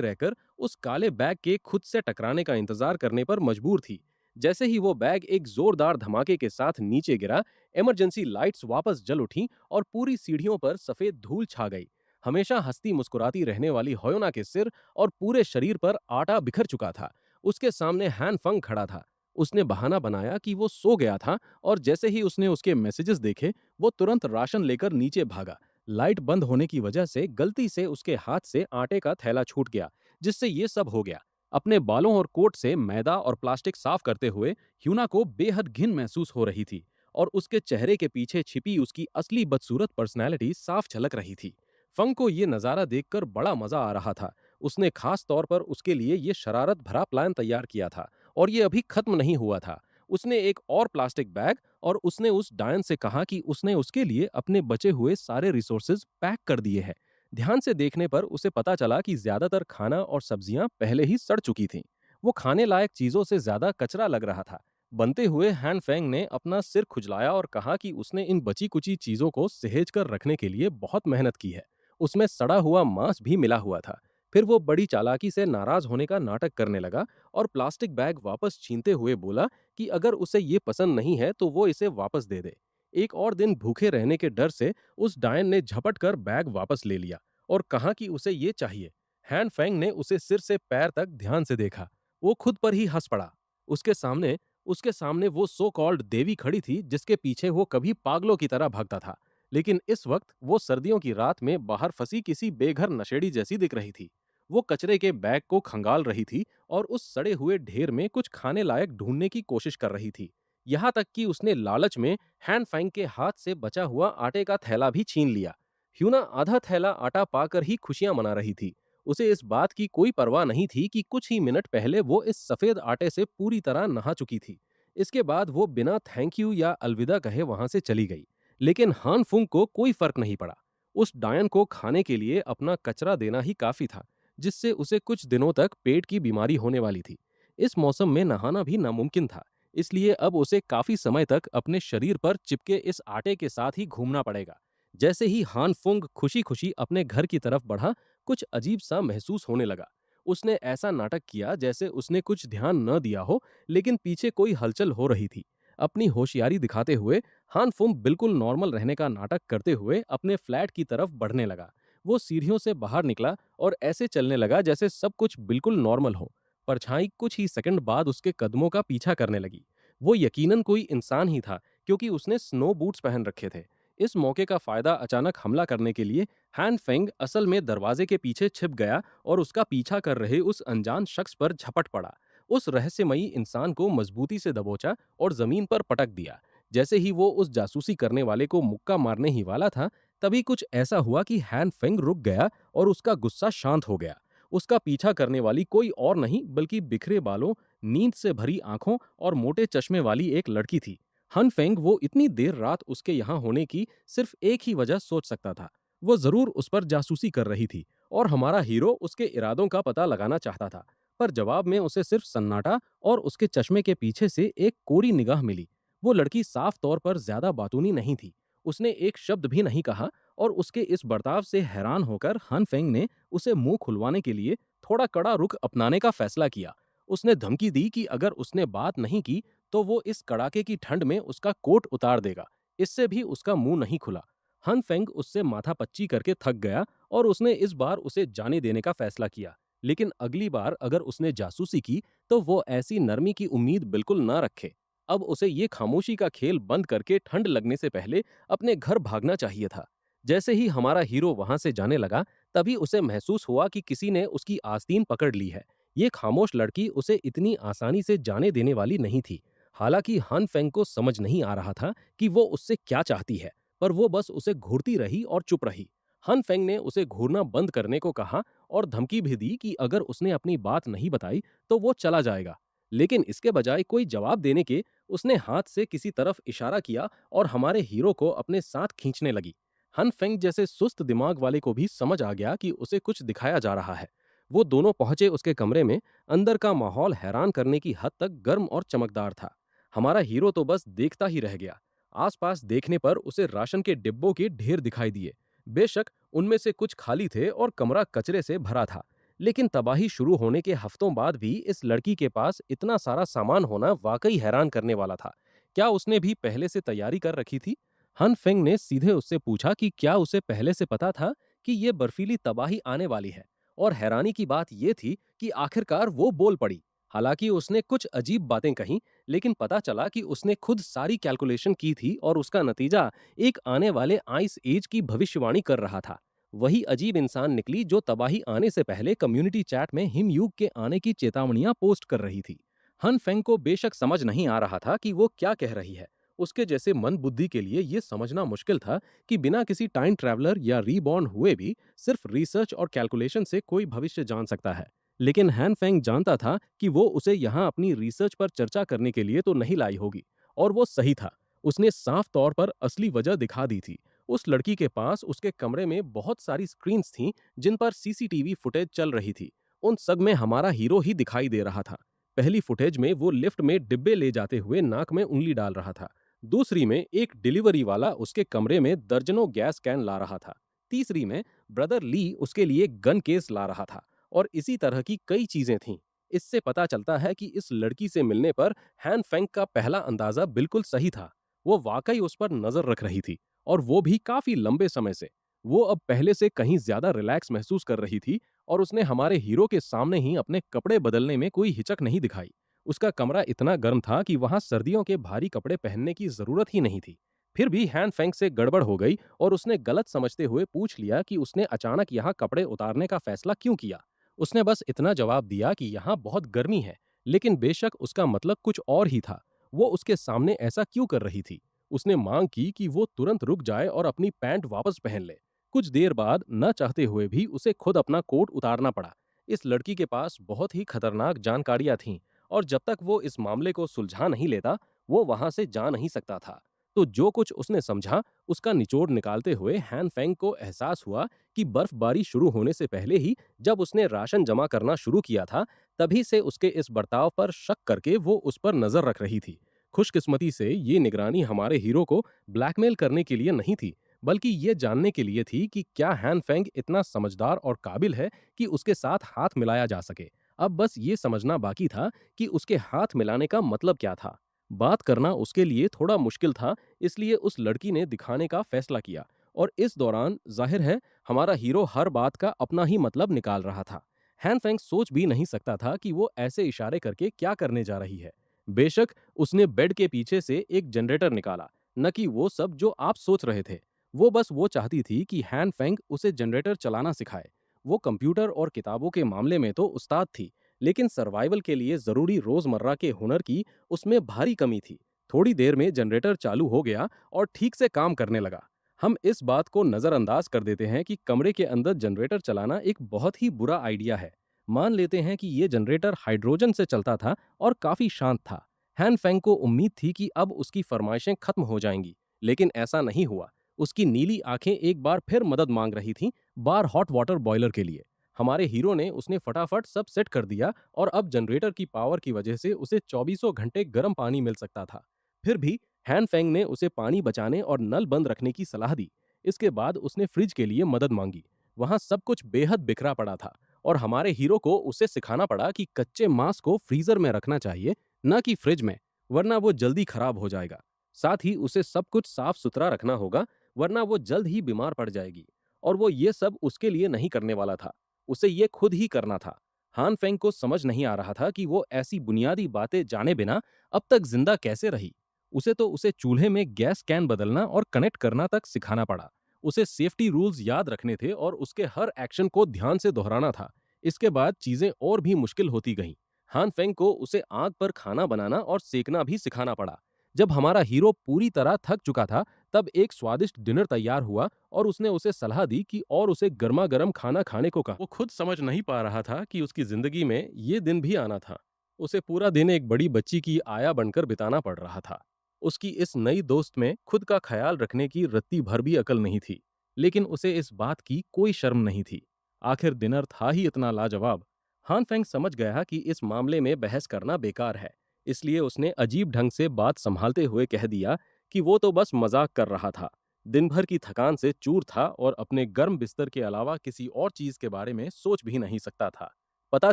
रहकर उस काले बैग के खुद से टकराने का इंतजार करने पर मजबूर थी। जैसे ही वो बैग एक जोरदार धमाके के साथ नीचे गिरा, इमरजेंसी लाइट्स वापस जल उठीं और पूरी सीढ़ियों पर सफेद धूल छा गई। हमेशा हंसती मुस्कुराती रहने वाली हयोना के सिर और पूरे शरीर पर आटा बिखर चुका था। उसके सामने हैन फंग खड़ा था। उसने बहाना बनाया कि वो सो गया था, और जैसे ही उसने उसके मैसेजेस देखे, वो तुरंत राशन लेकर नीचे भागा। लाइट बंद होने की वजह से गलती से उसके हाथ से आटे का थैला छूट गया, जिससे ये सब हो गया। अपने बालों और कोट से मैदा और प्लास्टिक साफ करते हुए ह्यूना को बेहद घिन महसूस हो रही थी, और उसके चेहरे के पीछे छिपी उसकी असली बदसूरत पर्सनैलिटी साफ झलक रही थी। फंग को ये नज़ारा देखकर बड़ा मजा आ रहा था। उसने खास तौर पर उसके लिए ये शरारत भरा प्लान तैयार किया था, और ये अभी खत्म नहीं हुआ था। उसने एक और प्लास्टिक बैग, और उसने उस डायन से कहा कि उसने उसके लिए अपने बचे हुए सारे रिसोर्सेज पैक कर दिए हैं। ध्यान से देखने पर उसे पता चला कि ज्यादातर खाना और सब्जियां पहले ही सड़ चुकी थीं। वो खाने लायक चीजों से ज्यादा कचरा लग रहा था। बनते हुए हैन फेंग ने अपना सिर खुजलाया और कहा कि उसने इन बची कुची चीजों को सहेज कर रखने के लिए बहुत मेहनत की है। उसमें सड़ा हुआ मांस भी मिला हुआ था। फिर वो बड़ी चालाकी से नाराज होने का नाटक करने लगा और प्लास्टिक बैग वापस छीनते हुए बोला कि अगर उसे ये पसंद नहीं है तो वो इसे वापस दे दे। एक और दिन भूखे रहने के डर से उस डायन ने झपट कर बैग वापस ले लिया और कहा कि उसे ये चाहिए। हैन फेंग ने उसे सिर से पैर तक ध्यान से देखा। वो खुद पर ही हंस पड़ा। उसके सामने उसके सामने वो सो कॉल्ड देवी खड़ी थी जिसके पीछे वो कभी पागलों की तरह भागता था। लेकिन इस वक्त वो सर्दियों की रात में बाहर फंसी किसी बेघर नशेड़ी जैसी दिख रही थी। वो कचरे के बैग को खंगाल रही थी और उस सड़े हुए ढेर में कुछ खाने लायक ढूंढने की कोशिश कर रही थी। यहाँ तक कि उसने लालच में हैन फैंग के हाथ से बचा हुआ आटे का थैला भी छीन लिया। ह्यूना आधा थैला आटा पाकर ही खुशियां मना रही थी। उसे इस बात की कोई परवाह नहीं थी कि कुछ ही मिनट पहले वो इस सफेद आटे से पूरी तरह नहा चुकी थी। इसके बाद वो बिना थैंक यू या अलविदा कहे वहां से चली गई। लेकिन हान फुंग को कोई फर्क नहीं पड़ा। उस डायन को खाने के लिए अपना कचरा देना ही काफी था, जिससे उसे कुछ दिनों तक पेट की बीमारी होने वाली थी। इस मौसम में नहाना भी नामुमकिन था, इसलिए अब उसे काफी समय तक अपने शरीर पर चिपके इस आटे के साथ ही घूमना पड़ेगा। जैसे ही हान फुंग खुशी खुशी अपने घर की तरफ बढ़ा, कुछ अजीब सा महसूस होने लगा। उसने ऐसा नाटक किया जैसे उसने कुछ ध्यान न दिया हो, लेकिन पीछे कोई हलचल हो रही थी। अपनी होशियारी दिखाते हुए हान फुंग बिल्कुल नॉर्मल रहने का नाटक करते हुए अपने फ्लैट की तरफ बढ़ने लगा। वो सीढ़ियों से बाहर निकला और ऐसे चलने लगा जैसे सब कुछ बिल्कुल नॉर्मल हो। परछाई कुछ ही सेकंड बाद उसके कदमों का पीछा करने लगी। वो यकीनन कोई इंसान ही था, क्योंकि उसने स्नो बूट्स पहन रखे थे। इस मौके का फायदा अचानक हमला करने के लिए हैन फेंग असल में दरवाजे के पीछे छिप गया और उसका पीछा कर रहे उस अनजान शख्स पर झपट पड़ा। उस रहस्यमयी इंसान को मजबूती से दबोचा और जमीन पर पटक दिया। जैसे ही वो उस जासूसी करने वाले को मुक्का मारने ही वाला था, तभी कुछ ऐसा हुआ कि हैन फेंग रुक गया और उसका गुस्सा शांत हो गया। उसका पीछा करने वाली कोई और नहीं बल्कि बिखरे बालों, नींद से भरी आंखों और मोटे चश्मे वाली एक लड़की थी। हन फेंग वो इतनी देर रात उसके यहाँ होने की सिर्फ एक ही वजह सोच सकता था। वो जरूर उस पर जासूसी कर रही थी और हमारा हीरो उसके इरादों का पता लगाना चाहता था। पर जवाब में उसे सिर्फ सन्नाटा और उसके चश्मे के पीछे से एक कोरी निगाह मिली। वो लड़की साफ तौर पर ज्यादा बातूनी नहीं थी। उसने एक शब्द भी नहीं कहा और उसके इस बर्ताव से हैरान होकर हन फेंग ने उसे मुंह खुलवाने के लिए थोड़ा कड़ा रुख अपनाने का फैसला किया। उसने धमकी दी कि अगर उसने बात नहीं की तो वो इस कड़ाके की ठंड में उसका कोट उतार देगा। इससे भी उसका मुंह नहीं खुला। हन फेंग उससे माथापच्ची करके थक गया और उसने इस बार उसे जाने देने का फैसला किया। लेकिन अगली बार अगर उसने जासूसी की तो वो ऐसी नरमी की उम्मीद बिल्कुल ना रखे। अब उसे ये खामोशी का खेल बंद करके ठंड लगने से पहले अपने घर भागना चाहिए था। जैसे ही हमारा हीरो वहां से जाने लगा, तभी उसे महसूस हुआ कि किसी ने उसकी आस्तीन पकड़ ली है। ये खामोश लड़की उसे इतनी आसानी से जाने देने वाली नहीं थी। हालांकि हन फेंग को समझ नहीं आ रहा था कि वो उससे क्या चाहती है, पर वो बस उसे घूरती रही और चुप रही। हन फेंग ने उसे घूरना बंद करने को कहा और धमकी भी दी कि अगर उसने अपनी बात नहीं बताई तो वो चला जाएगा। लेकिन इसके बजाय कोई जवाब देने के उसने हाथ से किसी तरफ इशारा किया और हमारे हीरो को अपने साथ खींचने लगी। हन फेंग जैसे सुस्त दिमाग वाले को भी समझ आ गया कि उसे कुछ दिखाया जा रहा है। वो दोनों पहुंचे उसके कमरे में। अंदर का माहौल हैरान करने की हद तक गर्म और चमकदार था। हमारा हीरो तो बस देखता ही रह गया। आसपास देखने पर उसे राशन के डिब्बों के ढेर दिखाई दिए। बेशक उनमें से कुछ खाली थे और कमरा कचरे से भरा था। लेकिन तबाही शुरू होने के हफ्तों बाद भी इस लड़की के पास इतना सारा सामान होना वाकई हैरान करने वाला था। क्या उसने भी पहले से तैयारी कर रखी थी? हन फेंग ने सीधे उससे पूछा कि क्या उसे पहले से पता था कि ये बर्फीली तबाही आने वाली है। और हैरानी की बात यह थी कि आखिरकार वो बोल पड़ी। हालांकि उसने कुछ अजीब बातें कहीं, लेकिन पता चला कि उसने खुद सारी कैलकुलेशन की थी और उसका नतीजा एक आने वाले आइस एज की भविष्यवाणी कर रहा था। वही अजीब इंसान निकली जो तबाही आने से पहले कम्युनिटी चैट में हिमयुग के आने की चेतावनियां पोस्ट कर रही थी। हन फेंग को बेशक समझ नहीं आ रहा था कि वो क्या कह रही है। उसके जैसे मंद बुद्धि के लिए यह समझना मुश्किल था कि बिना किसी टाइम ट्रैवलर या रीबॉर्न हुए भी सिर्फ रिसर्च और कैलकुलेशन से कोई भविष्य जान सकता है। लेकिन हैन फेंग जानता था कि वो उसे यहाँ अपनी रिसर्च पर चर्चा करने के लिए तो नहीं लाई होगी। और वो सही था। उसने साफ तौर पर असली वजह दिखा दी थी। उस लड़की के पास उसके कमरे में बहुत सारी स्क्रीन्स थीं जिन पर सीसीटीवी फुटेज चल रही थी। उन सब में हमारा हीरो ही दिखाई दे रहा था। पहली फुटेज में वो लिफ्ट में डिब्बे ले जाते हुए नाक में उंगली डाल रहा था। दूसरी में एक डिलीवरी वाला उसके कमरे में दर्जनों गैस कैन ला रहा था। तीसरी में ब्रदर ली उसके लिए गन केस ला रहा था और इसी तरह की कई चीजें थीं। इससे पता चलता है कि इस लड़की से मिलने पर हैन फेंग का पहला अंदाजा बिल्कुल सही था। वो वाकई उस पर नजर रख रही थी और वो भी काफी लंबे समय से। वो अब पहले से कहीं ज्यादा रिलैक्स महसूस कर रही थी और उसने हमारे हीरो के सामने ही अपने कपड़े बदलने में कोई हिचक नहीं दिखाई। उसका कमरा इतना गर्म था कि वहां सर्दियों के भारी कपड़े पहनने की जरूरत ही नहीं थी। फिर भी हैन फेंग से गड़बड़ हो गई और उसने गलत समझते हुए पूछ लिया कि उसने अचानक यहाँ कपड़े उतारने का फैसला क्यों किया। उसने बस इतना जवाब दिया कि यहाँ बहुत गर्मी है, लेकिन बेशक उसका मतलब कुछ और ही था। वो उसके सामने ऐसा क्यों कर रही थी? उसने मांग की कि वो तुरंत रुक जाए और अपनी पैंट वापस पहन ले। कुछ देर बाद न चाहते हुए भी उसे खुद अपना कोट उतारना पड़ा। इस लड़की के पास बहुत ही खतरनाक जानकारियां थीं और जब तक वो इस मामले को सुलझा नहीं लेता, वो वहां से जा नहीं सकता था। तो जो कुछ उसने समझा, उसका निचोड़ निकालते हुए हैन फेंग को एहसास हुआ कि बर्फबारी शुरू होने से पहले ही जब उसने राशन जमा करना शुरू किया था, तभी से उसके इस बर्ताव पर शक करके वो उस पर नजर रख रही थी। खुशकिस्मती से ये निगरानी हमारे हीरो को ब्लैकमेल करने के लिए नहीं थी, बल्कि ये जानने के लिए थी कि क्या हैन फेंग इतना समझदार और काबिल है कि उसके साथ हाथ मिलाया जा सके। अब बस ये समझना बाकी था कि उसके हाथ मिलाने का मतलब क्या था। बात करना उसके लिए थोड़ा मुश्किल था, इसलिए उस लड़की ने दिखाने का फैसला किया और इस दौरान जाहिर है हमारा हीरो हर बात का अपना ही मतलब निकाल रहा था। हैन फेंग सोच भी नहीं सकता था कि वो ऐसे इशारे करके क्या करने जा रही है। बेशक उसने बेड के पीछे से एक जनरेटर निकाला, न कि वो सब जो आप सोच रहे थे। वो बस वो चाहती थी कि हैन फेंग उसे जनरेटर चलाना सिखाए। वो कंप्यूटर और किताबों के मामले में तो उस्ताद थी, लेकिन सर्वाइवल के लिए जरूरी रोजमर्रा के हुनर की उसमें भारी कमी थी। थोड़ी देर में जनरेटर चालू हो गया और ठीक से काम करने लगा। हम इस बात को नजरअंदाज कर देते हैं कि कमरे के अंदर जनरेटर चलाना एक बहुत ही बुरा आइडिया है। मान लेते हैं कि ये जनरेटर हाइड्रोजन से चलता था और काफी शांत था। हैन फेंग को उम्मीद थी कि अब उसकी फरमाइशें खत्म हो जाएंगी, लेकिन ऐसा नहीं हुआ। उसकी नीली आंखें एक बार फिर मदद मांग रही थीं, बार हॉट वाटर बॉयलर के लिए। हमारे हीरो ने उसने फटाफट सब सेट कर दिया और अब जनरेटर की पावर की वजह से उसे चौबीसों घंटे गर्म पानी मिल सकता था। फिर भी हैन फेंग ने उसे पानी बचाने और नल बंद रखने की सलाह दी। इसके बाद उसने फ्रिज के लिए मदद मांगी। वहां सब कुछ बेहद बिखरा पड़ा था और हमारे हीरो को उसे सिखाना पड़ा कि कच्चे मांस को फ्रीजर में रखना चाहिए, न कि फ्रिज में, वरना वो जल्दी खराब हो जाएगा। साथ ही उसे सब कुछ साफ सुथरा रखना होगा, वरना वो जल्द ही बीमार पड़ जाएगी। और वो ये सब उसके लिए नहीं करने वाला था, उसे ये खुद ही करना था। हान फेंग को समझ नहीं आ रहा था कि वो ऐसी बुनियादी बातें जाने बिना अब तक जिंदा कैसे रही। उसे चूल्हे में गैस कैन बदलना और कनेक्ट करना तक सिखाना पड़ा। उसे सेफ्टी रूल्स याद रखने थे और उसके हर एक्शन को ध्यान से दोहराना था। इसके बाद चीजें और भी मुश्किल होती गईं। हान फेंग को उसे आग पर खाना बनाना और सेकना भी सिखाना पड़ा। जब हमारा हीरो पूरी तरह थक चुका था, तब एक स्वादिष्ट डिनर तैयार हुआ और उसने उसे सलाह दी कि और उसे गर्मा गर्म खाना खाने को कहा। वो खुद समझ नहीं पा रहा था कि उसकी जिंदगी में ये दिन भी आना था। उसे पूरा दिन एक बड़ी बच्ची की आया बनकर बिताना पड़ रहा था। उसकी इस नई दोस्त में खुद का ख्याल रखने की रत्ती भर भी अकल नहीं थी, लेकिन उसे इस बात की कोई शर्म नहीं थी। आखिर डिनर था ही इतना लाजवाब। हान फेंग समझ गया कि इस मामले में बहस करना बेकार है, इसलिए उसने अजीब ढंग से बात संभालते हुए कह दिया कि वो तो बस मजाक कर रहा था। दिन भर की थकान से चूर था और अपने गर्म बिस्तर के अलावा किसी और चीज के बारे में सोच भी नहीं सकता था। पता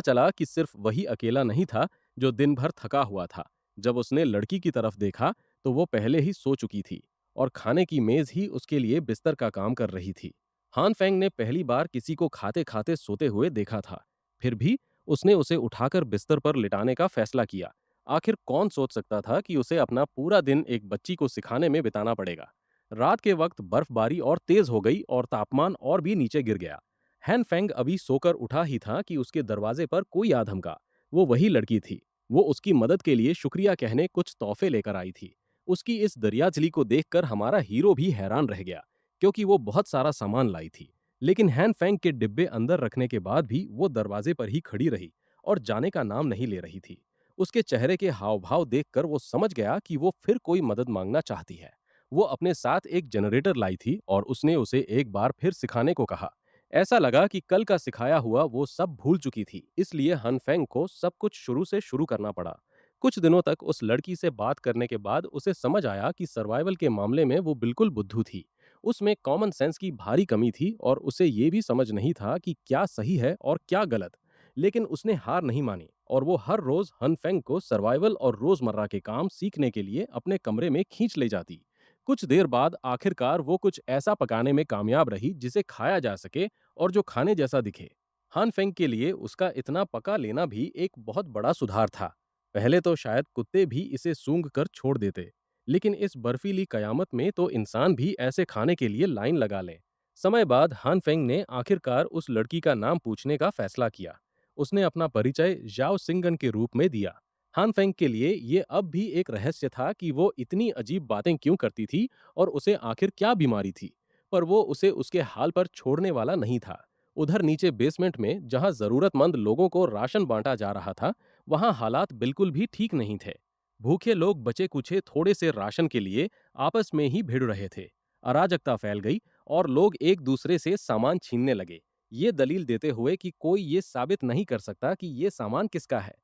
चला कि सिर्फ वही अकेला नहीं था जो दिन भर थका हुआ था। जब उसने लड़की की तरफ देखा, तो वो पहले ही सो चुकी थी और खाने की मेज ही उसके लिए बिस्तर का काम कर रही थी। हान फेंग ने पहली बार किसी को खाते खाते सोते हुए देखा था। फिर भी उसने उसे उठाकर बिस्तर पर लिटाने का फैसला किया। आखिर कौन सोच सकता था कि उसे अपना पूरा दिन एक बच्ची को सिखाने में बिताना पड़ेगा। रात के वक्त बर्फबारी और तेज हो गई और तापमान और भी नीचे गिर गया। हैन फेंग अभी सोकर उठा ही था कि उसके दरवाजे पर कोई आ धमका। वो वही लड़की थी। वो उसकी मदद के लिए शुक्रिया कहने कुछ तोहफे लेकर आई थी। उसकी इस दरियाजली को देखकर हमारा हीरो भी हैरान रह गया, क्योंकि वो बहुत सारा सामान लाई थी। लेकिन हैन फेंग के डिब्बे अंदर रखने के बाद भी वो दरवाजे पर ही खड़ी रही और जाने का नाम नहीं ले रही थी। उसके चेहरे के हाव भाव देखकर वो समझ गया कि वो फिर कोई मदद मांगना चाहती है। वो अपने साथ एक जनरेटर लाई थी और उसने उसे एक बार फिर सिखाने को कहा। ऐसा लगा कि कल का सिखाया हुआ वो सब भूल चुकी थी, इसलिए हनफेंग को सब कुछ शुरू से शुरू करना पड़ा। कुछ दिनों तक उस लड़की से बात करने के बाद उसे समझ आया कि सर्वाइवल के मामले में वो बिल्कुल बुद्धू थी। उसमें कॉमन सेंस की भारी कमी थी और उसे ये भी समझ नहीं था कि क्या सही है और क्या गलत। लेकिन उसने हार नहीं मानी और वो हर रोज हनफेंग को सर्वाइवल और रोजमर्रा के काम सीखने के लिए अपने कमरे में खींच ले जाती। कुछ देर बाद आखिरकार वो कुछ ऐसा पकाने में कामयाब रही जिसे खाया जा सके और जो खाने जैसा दिखे। हानफेंग के लिए उसका इतना पका लेना भी एक बहुत बड़ा सुधार था। पहले तो शायद कुत्ते भी इसे सूंघ कर छोड़ देते, लेकिन इस बर्फीली कयामत में तो इंसान भी ऐसे खाने के लिए लाइन लगा लें। समय बाद हानफेंग ने आखिरकार उस लड़की का नाम पूछने का फैसला किया। उसने अपना परिचय जाओ सिंगन के रूप में दिया। हानफेंग के लिए ये अब भी एक रहस्य था कि वो इतनी अजीब बातें क्यों करती थी और उसे आखिर क्या बीमारी थी। पर वो उसे उसके हाल पर छोड़ने वाला नहीं था। उधर नीचे बेसमेंट में जहां जरूरतमंद लोगों को राशन बांटा जा रहा था, वहां हालात बिल्कुल भी ठीक नहीं थे। भूखे लोग बचे कुचे थोड़े से राशन के लिए आपस में ही भिड़ रहे थे। अराजकता फैल गई और लोग एक दूसरे से सामान छीनने लगे, ये दलील देते हुए कि कोई ये साबित नहीं कर सकता कि ये सामान किसका है।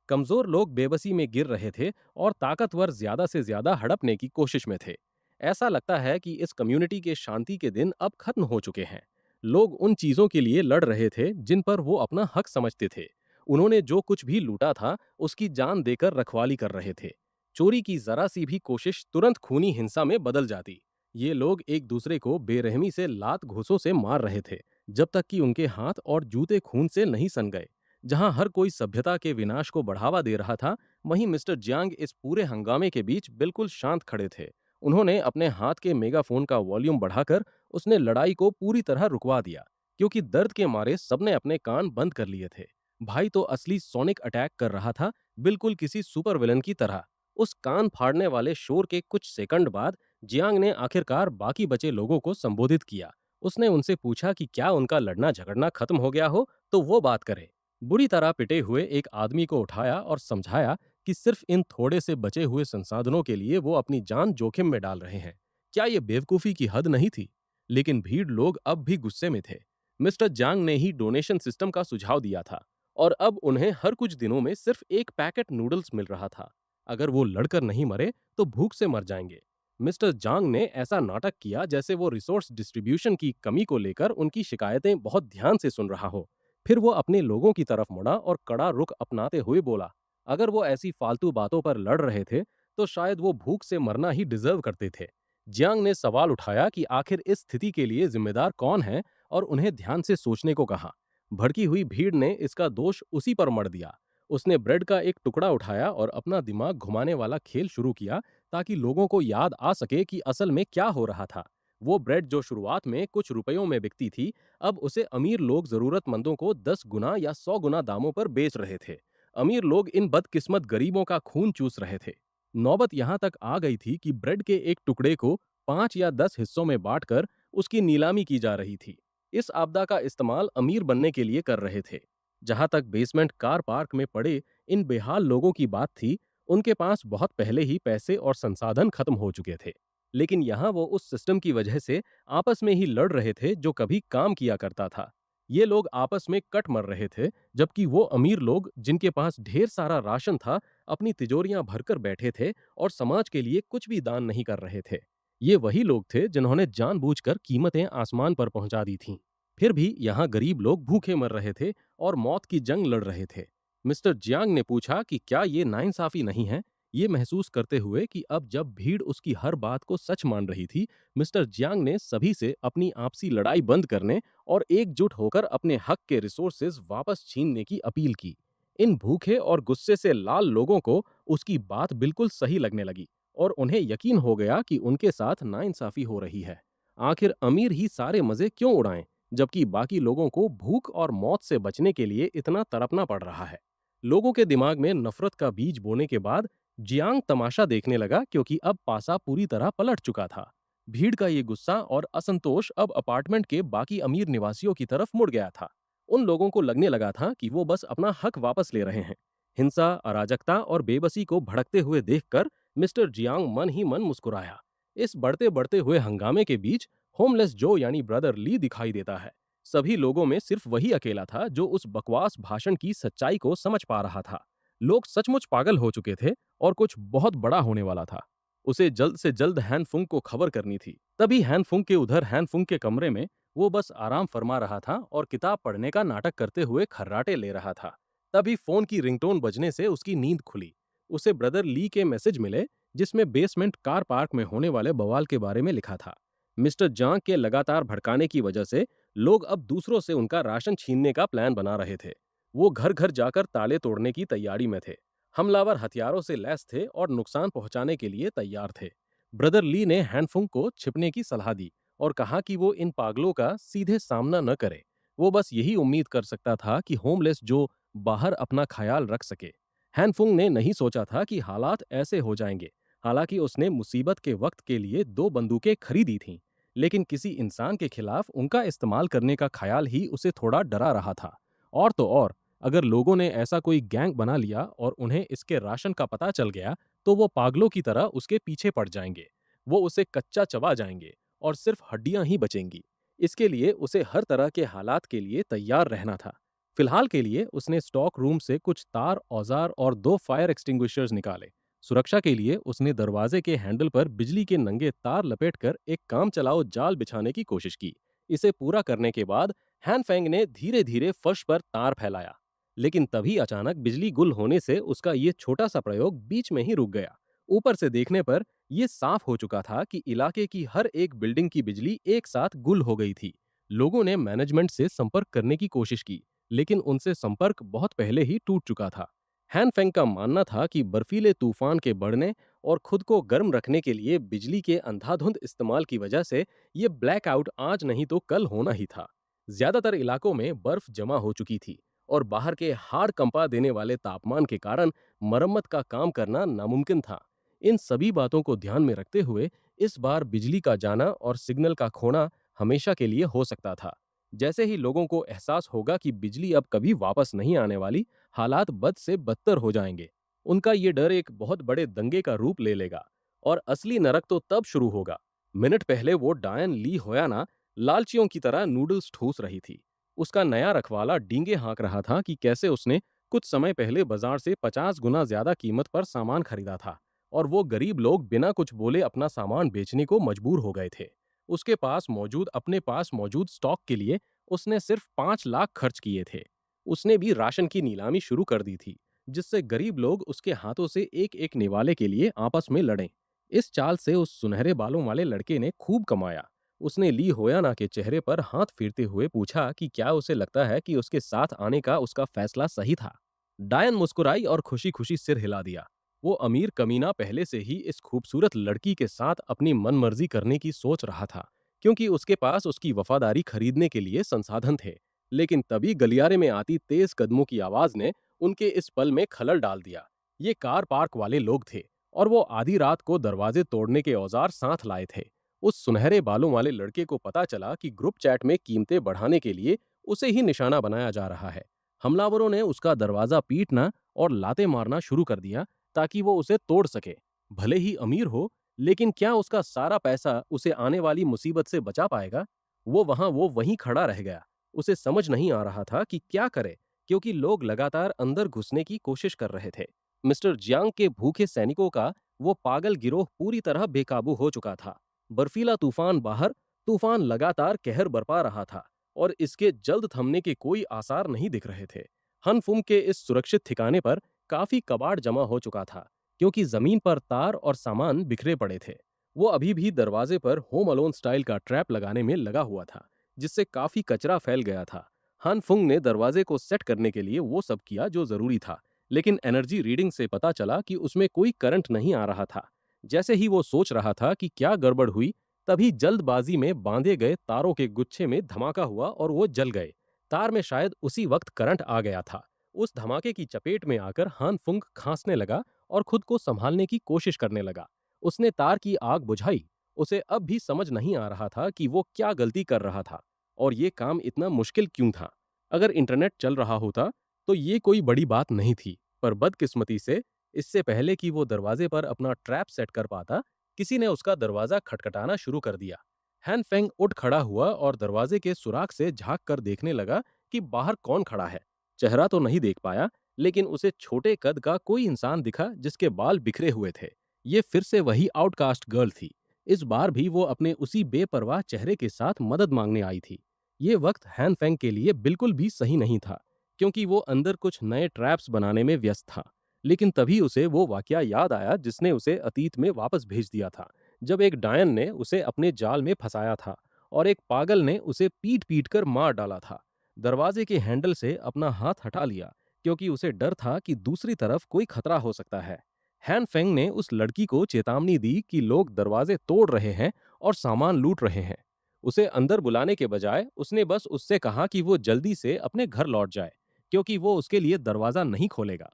कमजोर लोग बेबसी में गिर रहे थे और ताकतवर ज्यादा से ज्यादा हड़पने की कोशिश में थे। ऐसा लगता है कि इस कम्युनिटी के शांति के दिन अब खत्म हो चुके हैं। लोग उन चीजों के लिए लड़ रहे थे जिन पर वो अपना हक समझते थे। उन्होंने जो कुछ भी लूटा था उसकी जान देकर रखवाली कर रहे थे। चोरी की जरा सी भी कोशिश तुरंत खूनी हिंसा में बदल जाती। ये लोग एक दूसरे को बेरहमी से लात घूंसों से मार रहे थे, जब तक कि उनके हाथ और जूते खून से नहीं सन गए। जहां हर कोई सभ्यता के विनाश को बढ़ावा दे रहा था, वहीं मिस्टर जियांग इस पूरे हंगामे के बीच बिल्कुल शांत खड़े थे। उन्होंने अपने हाथ के मेगाफोन का वॉल्यूम बढ़ाकर उसने लड़ाई को पूरी तरह रुकवा दिया, क्योंकि दर्द के मारे सबने अपने कान बंद कर लिए थे। भाई तो असली सोनिक अटैक कर रहा था, बिल्कुल किसी सुपर विलन की तरह। उस कान फाड़ने वाले शोर के कुछ सेकंड बाद जियांग ने आखिरकार बाकी बचे लोगों को संबोधित किया। उसने उनसे पूछा कि क्या उनका लड़ना झगड़ना खत्म हो गया हो तो वो बात करे। बुरी तरह पिटे हुए एक आदमी को उठाया और समझाया कि सिर्फ इन थोड़े से बचे हुए संसाधनों के लिए वो अपनी जान जोखिम में डाल रहे हैं। क्या ये बेवकूफी की हद नहीं थी? लेकिन भीड़ लोग अब भी गुस्से में थे। मिस्टर जांग ने ही डोनेशन सिस्टम का सुझाव दिया था और अब उन्हें हर कुछ दिनों में सिर्फ एक पैकेट नूडल्स मिल रहा था। अगर वो लड़कर नहीं मरे तो भूख से मर जाएंगे। मिस्टर जांग ने ऐसा नाटक किया जैसे वो रिसोर्स डिस्ट्रीब्यूशन की कमी को लेकर उनकी शिकायतें बहुत ध्यान से सुन रहा हो। फिर वो अपने लोगों की तरफ मुड़ा और कड़ा रुख अपनाते हुए बोला, अगर वो ऐसी फालतू बातों पर लड़ रहे थे तो शायद वो भूख से मरना ही डिजर्व करते थे। जियांग ने सवाल उठाया कि आखिर इस स्थिति के लिए जिम्मेदार कौन है और उन्हें ध्यान से सोचने को कहा। भड़की हुई भीड़ ने इसका दोष उसी पर मढ़ दिया। उसने ब्रेड का एक टुकड़ा उठाया और अपना दिमाग घुमाने वाला खेल शुरू किया, ताकि लोगों को याद आ सके कि असल में क्या हो रहा था। वो ब्रेड जो शुरुआत में कुछ रुपयों में बिकती थी, अब उसे अमीर लोग जरूरतमंदों को 10 गुना या 100 गुना दामों पर बेच रहे थे। अमीर लोग इन बदकिस्मत गरीबों का खून चूस रहे थे। नौबत यहां तक आ गई थी कि ब्रेड के एक टुकड़े को 5 या 10 हिस्सों में बांटकर उसकी नीलामी की जा रही थी। इस आपदा का इस्तेमाल अमीर बनने के लिए कर रहे थे। जहां तक बेसमेंट कार पार्क में पड़े इन बेहाल लोगों की बात थी, उनके पास बहुत पहले ही पैसे और संसाधन खत्म हो चुके थे। लेकिन यहाँ वो उस सिस्टम की वजह से आपस में ही लड़ रहे थे जो कभी काम किया करता था। ये लोग आपस में कट मर रहे थे, जबकि वो अमीर लोग जिनके पास ढेर सारा राशन था, अपनी तिजोरियां भरकर बैठे थे और समाज के लिए कुछ भी दान नहीं कर रहे थे। ये वही लोग थे जिन्होंने जानबूझकर कीमतें आसमान पर पहुंचा दी थीं। फिर भी यहाँ गरीब लोग भूखे मर रहे थे और मौत की जंग लड़ रहे थे। मिस्टर जियांग ने पूछा कि क्या ये नाइंसाफी नहीं है। ये महसूस करते हुए कि अब जब भीड़ उसकी हर बात को सच मान रही थी, मिस्टर जियांग ने सभी से अपनी आपसी लड़ाई बंद करने और एकजुट होकर अपने हक के रिसोर्सेज वापस छीनने की अपील की। इन भूखे और गुस्से से लाल लोगों को उसकी बात बिल्कुल सही लगने लगी और उन्हें यकीन हो गया कि उनके साथ नाइंसाफी हो रही है। आखिर अमीर ही सारे मजे क्यों उड़ाएं, जबकि बाकी लोगों को भूख और मौत से बचने के लिए इतना तड़पना पड़ रहा है। लोगों के दिमाग में नफरत का बीज बोने के बाद जियांग तमाशा देखने लगा, क्योंकि अब पासा पूरी तरह पलट चुका था। भीड़ का ये गुस्सा और असंतोष अब अपार्टमेंट के बाकी अमीर निवासियों की तरफ मुड़ गया था। उन लोगों को लगने लगा था कि वो बस अपना हक वापस ले रहे हैं। हिंसा, अराजकता और बेबसी को भड़कते हुए देखकर मिस्टर जियांग मन ही मन मुस्कुराया। इस बढ़ते बढ़ते हुए हंगामे के बीच होमलेस जो यानी ब्रदर ली दिखाई देता है। सभी लोगों में सिर्फ वही अकेला था जो उस बकवास भाषण की सच्चाई को समझ पा रहा था। लोग सचमुच पागल हो चुके थे और कुछ बहुत बड़ा होने वाला था। उसे जल्द से जल्द हैनफुंग को खबर करनी थी। तभी हैनफुंग के उधर हैनफुंग के कमरे में वो बस आराम फरमा रहा था और किताब पढ़ने का नाटक करते हुए खर्राटे ले रहा था। तभी फोन की रिंगटोन बजने से उसकी नींद खुली। उसे ब्रदर ली के मैसेज मिले, जिसमें बेसमेंट कार पार्क में होने वाले बवाल के बारे में लिखा था। मिस्टर जांग के लगातार भड़काने की वजह से लोग अब दूसरों से उनका राशन छीनने का प्लान बना रहे थे। वो घर घर जाकर ताले तोड़ने की तैयारी में थे। हमलावर हथियारों से लैस थे और नुकसान पहुंचाने के लिए तैयार थे। ब्रदर ली ने हैंडफुंग को छिपने की सलाह दी और कहा कि वो इन पागलों का सीधे सामना न करे। वो बस यही उम्मीद कर सकता था कि होमलेस जो बाहर अपना ख्याल रख सके। हैंडफुंग ने नहीं सोचा था कि हालात ऐसे हो जाएंगे। हालांकि उसने मुसीबत के वक्त के लिए 2 बंदूकें खरीदी थीं, लेकिन किसी इंसान के खिलाफ उनका इस्तेमाल करने का ख्याल ही उसे थोड़ा डरा रहा था। और तो और, अगर लोगों ने ऐसा कोई गैंग बना लिया और उन्हें इसके राशन का पता चल गया, तो वो पागलों की तरह उसके पीछे पड़ जाएंगे। वो उसे कच्चा चबा जाएंगे और सिर्फ हड्डियां ही बचेंगी। इसके लिए उसे हर तरह के हालात के लिए तैयार रहना था। फिलहाल के लिए उसने स्टॉक रूम से कुछ तार, औजार और 2 फायर एक्सटिंग्विशर्स निकाले। सुरक्षा के लिए उसने दरवाजे के हैंडल पर बिजली के नंगे तार लपेटकर एक काम चलाओ जाल बिछाने की कोशिश की। इसे पूरा करने के बाद हैनफेंग ने धीरे धीरे फर्श पर तार फैलाया। लेकिन तभी अचानक बिजली गुल होने से उसका ये छोटा सा प्रयोग बीच में ही रुक गया। ऊपर से देखने पर यह साफ हो चुका था कि इलाके की हर एक बिल्डिंग की बिजली एक साथ गुल हो गई थी। लोगों ने मैनेजमेंट से संपर्क करने की कोशिश की, लेकिन उनसे संपर्क बहुत पहले ही टूट चुका था। हैनफेंग का मानना था कि बर्फीले तूफान के बढ़ने और खुद को गर्म रखने के लिए बिजली के अंधाधुंध इस्तेमाल की वजह से ये ब्लैकआउट आज नहीं तो कल होना ही था। ज्यादातर इलाकों में बर्फ जमा हो चुकी थी और बाहर के हाड़ कंपा देने वाले तापमान के कारण मरम्मत का काम करना नामुमकिन था। इन सभी बातों को ध्यान में रखते हुए इस बार बिजली का जाना और सिग्नल का खोना हमेशा के लिए हो सकता था। जैसे ही लोगों को एहसास होगा कि बिजली अब कभी वापस नहीं आने वाली, हालात बद से बदतर हो जाएंगे। उनका ये डर एक बहुत बड़े दंगे का रूप ले लेगा और असली नरक तो तब शुरू होगा। मिनट पहले वो डायन ली होयाना लालचियों की तरह नूडल्स ठूस रही थी। उसका नया रखवाला डींगे हाँक रहा था कि कैसे उसने कुछ समय पहले बाजार से 50 गुना ज्यादा कीमत पर सामान खरीदा था और वो गरीब लोग बिना कुछ बोले अपना सामान बेचने को मजबूर हो गए थे। उसके अपने पास मौजूद स्टॉक के लिए उसने सिर्फ 5 लाख खर्च किए थे। उसने भी राशन की नीलामी शुरू कर दी थी, जिससे गरीब लोग उसके हाथों से एक एक निवाले के लिए आपस में लड़ें। इस चाल से उस सुनहरे बालों वाले लड़के ने खूब कमाया। उसने ली होयाना के चेहरे पर हाथ फेरते हुए पूछा कि क्या उसे लगता है कि उसके साथ आने का उसका फैसला सही था। डायन मुस्कुराई और खुशी खुशी सिर हिला दिया। वो अमीर कमीना पहले से ही इस खूबसूरत लड़की के साथ अपनी मनमर्जी करने की सोच रहा था, क्योंकि उसके पास उसकी वफादारी खरीदने के लिए संसाधन थे। लेकिन तभी गलियारे में आती तेज कदमों की आवाज ने उनके इस पल में खलल डाल दिया। ये कार पार्क वाले लोग थे और वो आधी रात को दरवाजे तोड़ने के औजार साथ लाए थे। उस सुनहरे बालों वाले लड़के को पता चला कि ग्रुप चैट में कीमतें बढ़ाने के लिए उसे ही निशाना बनाया जा रहा है। हमलावरों ने उसका दरवाजा पीटना और लाते मारना शुरू कर दिया ताकि वो उसे तोड़ सके। भले ही अमीर हो, लेकिन क्या उसका सारा पैसा उसे आने वाली मुसीबत से बचा पाएगा? वो वहीं खड़ा रह गया। उसे समझ नहीं आ रहा था कि क्या करे, क्योंकि लोग लगातार अंदर घुसने की कोशिश कर रहे थे। मिस्टर जियांग के भूखे सैनिकों का वो पागल गिरोह पूरी तरह बेकाबू हो चुका था। बर्फीला तूफान बाहर, तूफान लगातार कहर बरपा रहा था और इसके जल्द थमने के कोई आसार नहीं दिख रहे थे। हनफुम के इस सुरक्षित ठिकाने पर काफी कबाड़ जमा हो चुका था, क्योंकि जमीन पर तार और सामान बिखरे पड़े थे। वो अभी भी दरवाजे पर होम अलोन स्टाइल का ट्रैप लगाने में लगा हुआ था, जिससे काफी कचरा फैल गया था। हनफुंग ने दरवाजे को सेट करने के लिए वो सब किया जो जरूरी था, लेकिन एनर्जी रीडिंग से पता चला कि उसमें कोई करंट नहीं आ रहा था। जैसे ही वो सोच रहा था कि क्या गड़बड़ हुई, तभी जल्दबाजी में बांधे गए तारों के गुच्छे में धमाका हुआ और वो जल गए। तार में शायद उसी वक्त करंट आ गया था। उस धमाके की चपेट में आकर हान फुंग खांसने लगा और खुद को संभालने की कोशिश करने लगा। उसने तार की आग बुझाई। उसे अब भी समझ नहीं आ रहा था कि वो क्या गलती कर रहा था और ये काम इतना मुश्किल क्यों था। अगर इंटरनेट चल रहा होता तो ये कोई बड़ी बात नहीं थी, पर बदकिस्मती से इससे पहले कि वो दरवाजे पर अपना ट्रैप सेट कर पाता, किसी ने उसका दरवाजा खटखटाना शुरू कर दिया। हैन फेंग उठ खड़ा हुआ और दरवाजे के सुराख से झांक कर देखने लगा कि बाहर कौन खड़ा है। चेहरा तो नहीं देख पाया, लेकिन उसे छोटे कद का कोई इंसान दिखा जिसके बाल बिखरे हुए थे। ये फिर से वही आउटकास्ट गर्ल थी। इस बार भी वो अपने उसी बेपरवाह चेहरे के साथ मदद मांगने आई थी। ये वक्त हैन फेंग के लिए बिल्कुल भी सही नहीं था, क्योंकि वो अंदर कुछ नए ट्रैप्स बनाने में व्यस्त था। लेकिन तभी उसे वो वाकया याद आया जिसने उसे अतीत में वापस भेज दिया था, जब एक डायन ने उसे अपने जाल में फंसाया था और एक पागल ने उसे पीट पीट कर मार डाला था। दरवाजे के हैंडल से अपना हाथ हटा लिया, क्योंकि उसे डर था कि दूसरी तरफ कोई खतरा हो सकता है। हैन फेंग ने उस लड़की को चेतावनी दी कि लोग दरवाजे तोड़ रहे हैं और सामान लूट रहे हैं। उसे अंदर बुलाने के बजाय उसने बस उससे कहा कि वो जल्दी से अपने घर लौट जाए, क्योंकि वो उसके लिए दरवाजा नहीं खोलेगा।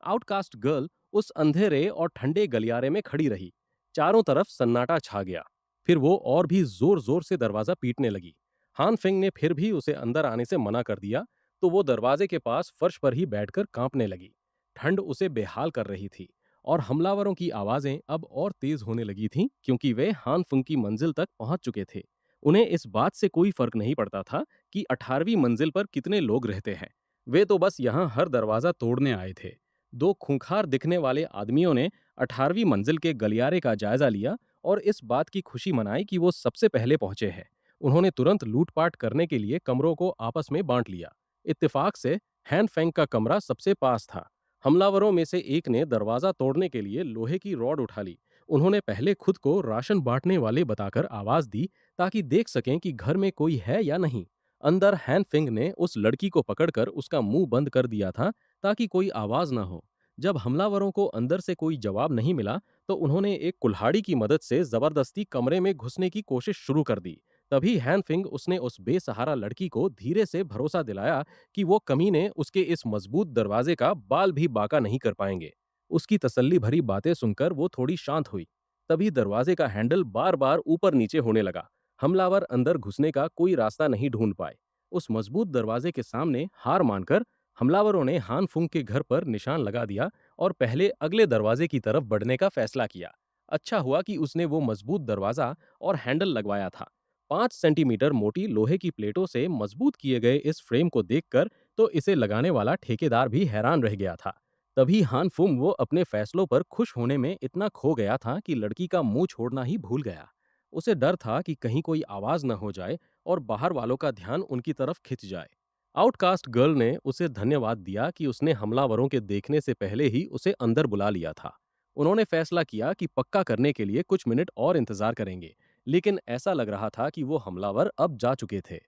आउटकास्ट गर्ल उस अंधेरे और ठंडे गलियारे में खड़ी रही। चारों तरफ सन्नाटा छा गया। फिर वो और भी जोर जोर से दरवाजा पीटने लगी। हान फेंग ने फिर भी उसे अंदर आने से मना कर दिया, तो वो दरवाजे के पास फर्श पर ही बैठकर कांपने लगी। ठंड उसे बेहाल कर रही थी, और हमलावरों की आवाजें अब और तेज होने लगी थीं, क्योंकि वे हान फुंग की मंजिल तक पहुंच चुके थे। उन्हें इस बात से कोई फर्क नहीं पड़ता था कि 18वीं मंजिल पर कितने लोग रहते हैं। वे तो बस यहाँ हर दरवाजा तोड़ने आए थे। दो खूंखार दिखने वाले आदमियों ने 18वीं मंजिल के गलियारे का जायजा लिया और इस बात की खुशी मनाई कि वो सबसे पहले पहुंचे हैं। उन्होंने तुरंत लूटपाट करने के लिए कमरों को आपस में बांट लिया। इत्तेफाक से हैन फेंग का कमरा सबसे पास था। हमलावरों में से एक ने दरवाजा तोड़ने के लिए लोहे की रॉड उठा ली। उन्होंने पहले खुद को राशन बांटने वाले बताकर आवाज दी, ताकि देख सकें कि घर में कोई है या नहीं। अंदर हैन फिंग ने उस लड़की को पकड़कर उसका मुंह बंद कर दिया था, ताकि कोई आवाज न हो। जब हमलावरों को अंदर से कोई जवाब नहीं मिला, तो उन्होंने एक कुल्हाड़ी की मदद से जबरदस्ती कमरे में घुसने की कोशिश शुरू कर दी। तभी हैन फिंग उसने उस बेसहारा लड़की को धीरे से भरोसा दिलाया कि वो कमीने उसके इस मजबूत दरवाजे का बाल भी बाका नहीं कर पाएंगे। उसकी तसल्ली भरी बातें सुनकर वो थोड़ी शांत हुई। तभी दरवाजे का हैंडल बार बार ऊपर नीचे होने लगा। हमलावर अंदर घुसने का कोई रास्ता नहीं ढूंढ पाए। उस मजबूत दरवाजे के सामने हार मानकर हमलावरों ने हान फुंग के घर पर निशान लगा दिया और पहले अगले दरवाजे की तरफ बढ़ने का फैसला किया। अच्छा हुआ कि उसने वो मजबूत दरवाजा और हैंडल लगवाया था। 5 सेंटीमीटर मोटी लोहे की प्लेटों से मजबूत किए गए इस फ्रेम को देखकर तो इसे लगाने वाला ठेकेदार भी हैरान रह गया था। तभी हान फुंग वो अपने फैसलों पर खुश होने में इतना खो गया था कि लड़की का मुंह छोड़ना ही भूल गया। उसे डर था कि कहीं कोई आवाज न हो जाए और बाहर वालों का ध्यान उनकी तरफ खिंच जाए। आउटकास्ट गर्ल ने उसे धन्यवाद दिया कि उसने हमलावरों के देखने से पहले ही उसे अंदर बुला लिया था। उन्होंने फैसला किया कि पक्का करने के लिए कुछ मिनट और इंतजार करेंगे, लेकिन ऐसा लग रहा था कि वो हमलावर अब जा चुके थे।